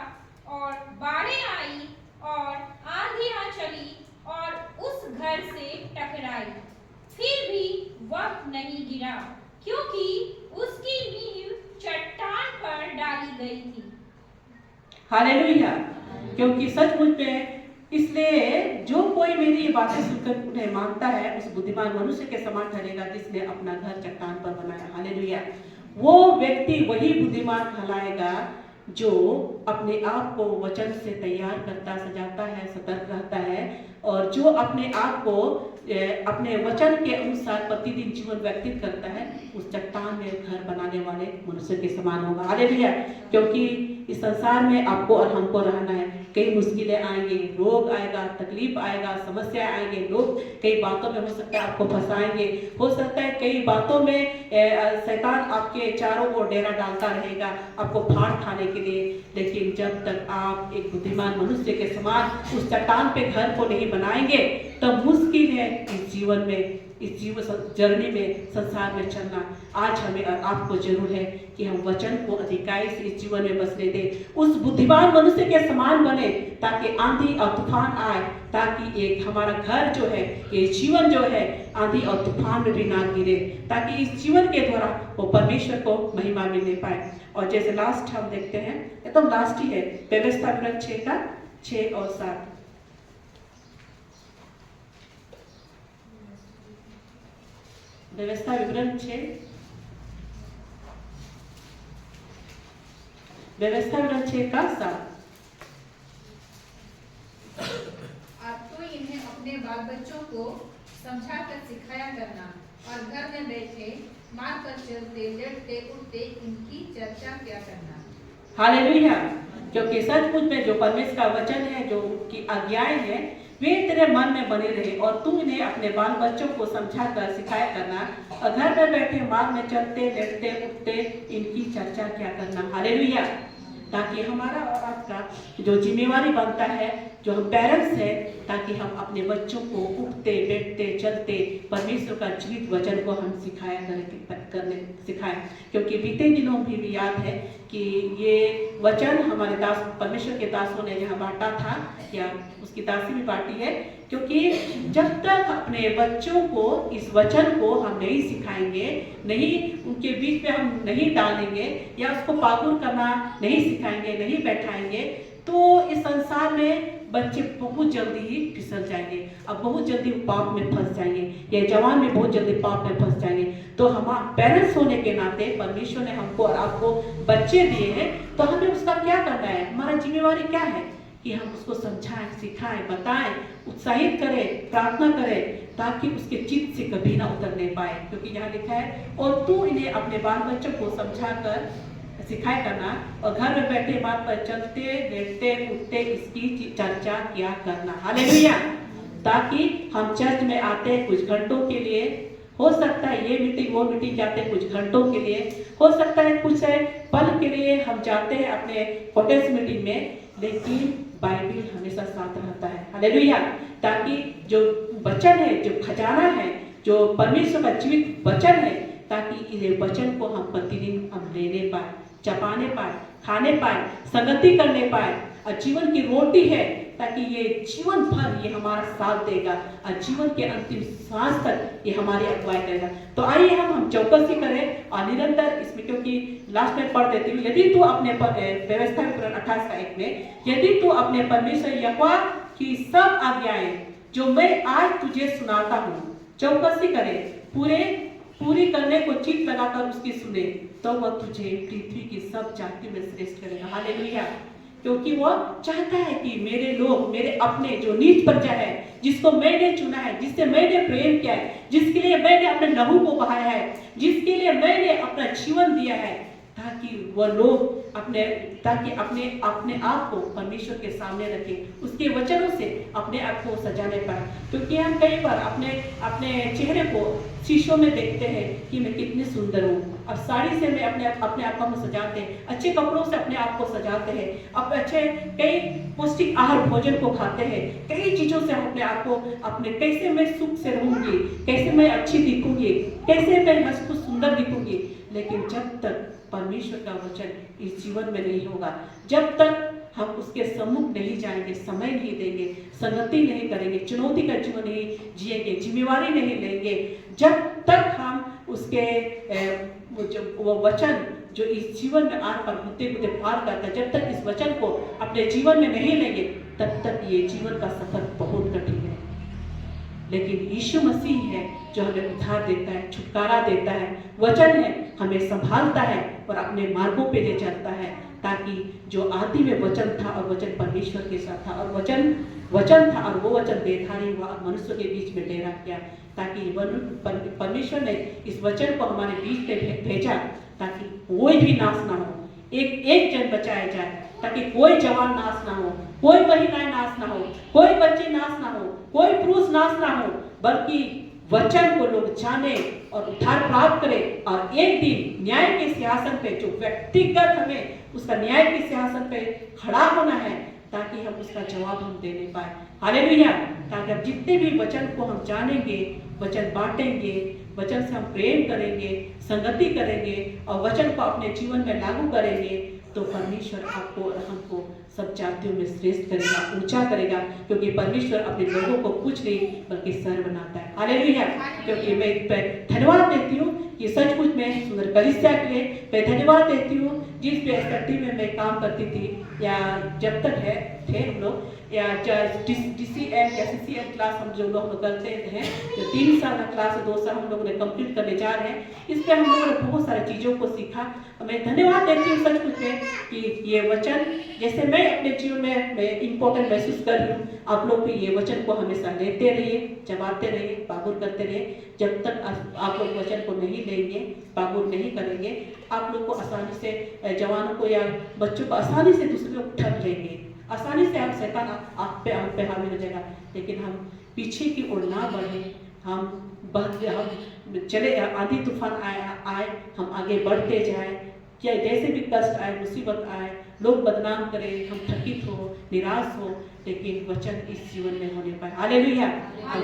Speaker 2: और बाढ़ें आई और आंधियां चली और उस घर से टकराई, फिर भी वह नहीं गिरा, क्योंकि उसकी नींव चट्टान पर डाली गई थी।
Speaker 1: हालेलुया। क्योंकि सचमुच में इसलिए जो कोई मेरी ये बातें सुनकर उन्हें मानता है, उस बुद्धिमान मनुष्य के समान ठहरेगा जिसने अपना घर चट्टान पर बनाया। हालेलुया। वो व्यक्ति वही बुद्धिमान कहलाएगा जो अपने आप को वचन से तैयार करता, सजाता है, सतर्क रहता है, और जो अपने आप को अपने वचन के अनुसार प्रतिदिन जीवन व्यतीत करता है, उस चट्टान में घर बनाने वाले मनुष्य के समान होगा। हालेलुया। क्योंकि इस संसार में आपको और हमको रहना है, कई मुश्किलें आएंगी, रोग आएगा, तकलीफ आएगा, समस्या आएंगे, लोग कई बातों में हो सकता है आपको फंसाएंगे, हो सकता है कई बातों में शैतान आपके चारों ओर डेरा डालता रहेगा आपको फाड़ खाने के लिए। लेकिन जब तक आप एक बुद्धिमान मनुष्य के समान उस चट्टान पे घर को नहीं बनाएंगे तब मुश्किल है इस जीवन में, इस जीवन जर्नी में, संसार में चलना। आज हमें और आपको जरूर है कि हम वचन को अधिकाई से इस जीवन में बसने दें, उस बुद्धिमान मनुष्य के समान बने ताकि आंधी और तूफान आए, ताकि एक हमारा घर जो है, ये जीवन जो है आंधी और तूफान में भी ना गिरे, ताकि इस जीवन के द्वारा वो परमेश्वर को महिमा मिलने पाए। और जैसे लास्ट हम देखते हैं, एकदम लास्ट ही है, व्यवस्था विवरण 6 का 6 और 7। व्यवस्था विवरण 6, व्यवस्था विवरण 6 का 7।
Speaker 6: आपको इन्हें अपने बाल बच्चों को समझा कर सिखाया करना और घर में बैठे मार्ग पर चलते लेटते उठते इनकी चर्चा किया करना।
Speaker 1: हालेलुया। क्योंकि सचमुच में जो परमेश्वर का वचन है, जो की आज्ञाएं हैं, वे तेरे मन में बने रहे और तू इन्हें अपने बाल बच्चों को समझा कर सिखाया करना और घर में बैठे मार्ग में चलते लेटते उठते इनकी चर्चा किया करना। हालेलुया। ताकि हमारा और आपका जो जिम्मेवारी बनता है, जो हम पेरेंट्स हैं, ताकि हम अपने बच्चों को उठते बैठते चलते परमेश्वर का जीवित वचन को हम सिखाएं। क्योंकि बीते दिनों भी याद है कि ये वचन हमारे दास, परमेश्वर के दासों ने यहाँ बांटा था, या उसकी दासी भी बांटी है। क्योंकि जब तक अपने बच्चों को इस वचन को हम नहीं सिखाएंगे, नहीं उनके बीच में हम नहीं डालेंगे या उसको पागुर करना नहीं सिखाएंगे, नहीं बैठाएंगे, तो इस संसार में बच्चे बहुत जल्दी ही फिसल जाएंगे, अब बहुत जल्दी पाप में फंस जाएंगे, ये जवान में बहुत जल्दी पाप में फंस जाएंगे। तो हम पेरेंट्स होने के नाते परमेश्वर ने हमको और आपको बच्चे दिए हैं, तो हमें उसका क्या करना है, हमारा जिम्मेवारी क्या है कि हम उसको समझाएं, सिखाएं, बताएं, उत्साहित करें, प्रार्थना करें, ताकि उसके चित्त से कभी ना उतरने पाए। क्योंकि यहाँ लिखा है, और तू इन्हें अपने बाल बच्चों को समझा कर सिखाया करना और घर में बैठे बात पर चलते लेटते उठते इसकी चर्चा किया करना। हालेलुया। ताकि हम चर्च में आते हैं कुछ घंटों के लिए, हो सकता है ये मीटिंग वो मीटिंग जाते हैं कुछ घंटों के लिए, हो सकता है कुछ पल के लिए हम जाते हैं अपने कॉटेज मीटिंग में, लेकिन बाइबल हमेशा साथ रहता है। हालेलुया। ताकि जो वचन है, जो खजाना है, जो परमेश्वर का जीवित वचन है, ताकि इस वचन को हम प्रतिदिन हम लेने पाए, चबाने पाए, खाने पाए, संगति करने पाए, और जीवन की रोटी है ताकि ये जीवन भर ये हमारा साथ देगा और जीवन के अंतिम सांस तक ये हमारी अगुवाई करेगा। तो आइए हम चौकसी करें और निरंतर इसमें, क्योंकि लास्ट में पढ़ देती हूँ, यदि तू अपने व्यवस्था विवरण 28 का 1 में, यदि तू अपने परमेश्वर यहोवा की सब आज्ञाएं जो मैं आज तुझे सुनाता हूँ चौकसी करे, पूरी करने को चित्त लगाकर उसकी सुने, तो वह तुझे पृथ्वी की सब जाति में श्रेष्ठ करेगा। हालेलुया। क्योंकि वो चाहता है कि मेरे लोग, मेरे अपने जो नीच प्रजा है, जिसको मैंने चुना है, जिससे मैंने प्रेम किया है, जिसके लिए मैंने अपने लहू को बहाया है, जिसके लिए मैंने अपना जीवन दिया है, ताकि वह लोग अपने आप को परमेश्वर के सामने रखें, उसके वचनों से अपने आप को सजाने पाए। क्योंकि हम कई बार अपने चेहरे को शीशों में देखते हैं कि मैं कितनी सुंदर हूँ। अब साड़ी से मैं अपने आप को सजाते हैं, अच्छे कपड़ों से अपने आप को सजाते हैं, अब अच्छे कई पौष्टिक आहार भोजन को खाते हैं, कई चीजों से हम अपने आप को अपने कैसे मैं सुख से रहूंगी, कैसे मैं अच्छी दिखूंगी, कैसे मैं हंसकर सुंदर दिखूंगी। लेकिन जब तक परमेश्वर का वचन इस जीवन में नहीं होगा, जब तक हम उसके सम्मुख नहीं जाएंगे, समय नहीं देंगे, संगति नहीं करेंगे, चुनौती का जीवन नहीं जिएंगे, जिम्मेवारी नहीं लेंगे, जब तक हम उसके वो वचन जो इस जीवन में आर पार होते होते पार करता है, जब तक इस वचन को अपने जीवन में नहीं लेंगे, तब तक ये जीवन का सफर बहुत कठिन है। लेकिन यीशु मसीह है जो हमें उद्धार देता है, छुटकारा देता है, वचन है हमें संभालता है और अपने मार्गों पे ले चलता है, ताकि जो आदि में वचन था और वचन परमेश्वर के साथ था और वचन था और वो वचन देधारी हुआ और मनुष्य के बीच में डेरा किया, ताकि परमेश्वर ने इस वचन को हमारे बीच में भेजा ताकि कोई भी नाश ना हो, एक जन बचाया जाए, ताकि कोई जवान नाश ना हो, कोई महिलाएं नाश ना हो, कोई बच्चे नाश ना हो, कोई पुरुष नाश ना हो, बल्कि वचन को लोग जाने और उद्धार प्राप्त करें। और एक दिन न्याय के सिंहासन पे, जो व्यक्तिगत हमें उसका न्याय के सिंहासन पे खड़ा होना है, ताकि हम उसका जवाब हम दे नहीं पाए। हालेलुया। ताकि हम जितने भी वचन को हम जानेंगे, वचन बांटेंगे, वचन से हम प्रेम करेंगे, संगति करेंगे और वचन को अपने जीवन में लागू करेंगे, तो परमेश्वर आपको और हमको सब जातियों में श्रेष्ठ करेगा, ऊंचा करेगा। क्योंकि परमेश्वर अपने लोगों को कुछ नहीं बल्कि सर बनाता है। हालेलुया। क्योंकि मैं धन्यवाद देती हूँ कि सचमुच में सुंदर कलीसिया के लिए मैं धन्यवाद देती हूँ, जिस एसटी में मैं काम करती थी, या जब तक थे हम लोग, या DCM या CCM क्लास हम जो लोग करते हैं, तो 3 साल का क्लास 2 साल हम लोगों ने कंप्लीट करने जा रहे हैं। इसमें हम लोगों ने बहुत सारी चीज़ों को सीखा। मैं धन्यवाद देती हूँ सचमुच में कि ये वचन जैसे मैं अपने जीवन में मैं इम्पोर्टेंट महसूस कर रही हूँ, आप लोग भी ये वचन को हमेशा लेते रहिए, जमाते रहिए, बागुर करते रहिए। जब तक आप लोग वचन को नहीं लेंगे, बागुर नहीं करेंगे, आप लोग को आसानी से जवानों को या बच्चों को आसानी से दूसरे लोग ठग लेंगे, आसानी से आप शैतान आप पे हावी हो जाएगा। लेकिन हम पीछे की ओर ना बढ़े, हम चले, आंधी तूफान आए हम आगे बढ़ते जाए, क्या जैसे भी कष्ट आए, मुसीबत आए, लोग बदनाम करें, हम थकित हो, निराश हो, लेकिन वचन इस जीवन में होने पाए। हालेलुया।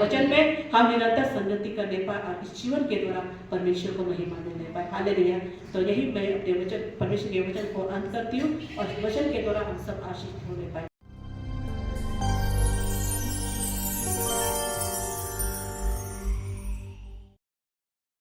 Speaker 1: वचन में हम निरंतर संगति करने पाए और इस जीवन के द्वारा परमेश्वर को महिमा देने पाए। हालेलुया। तो यही मैं अपने वचन, परमेश्वर के वचन को अंत करती हूँ और वचन के द्वारा हम सब आशीष होने पाए।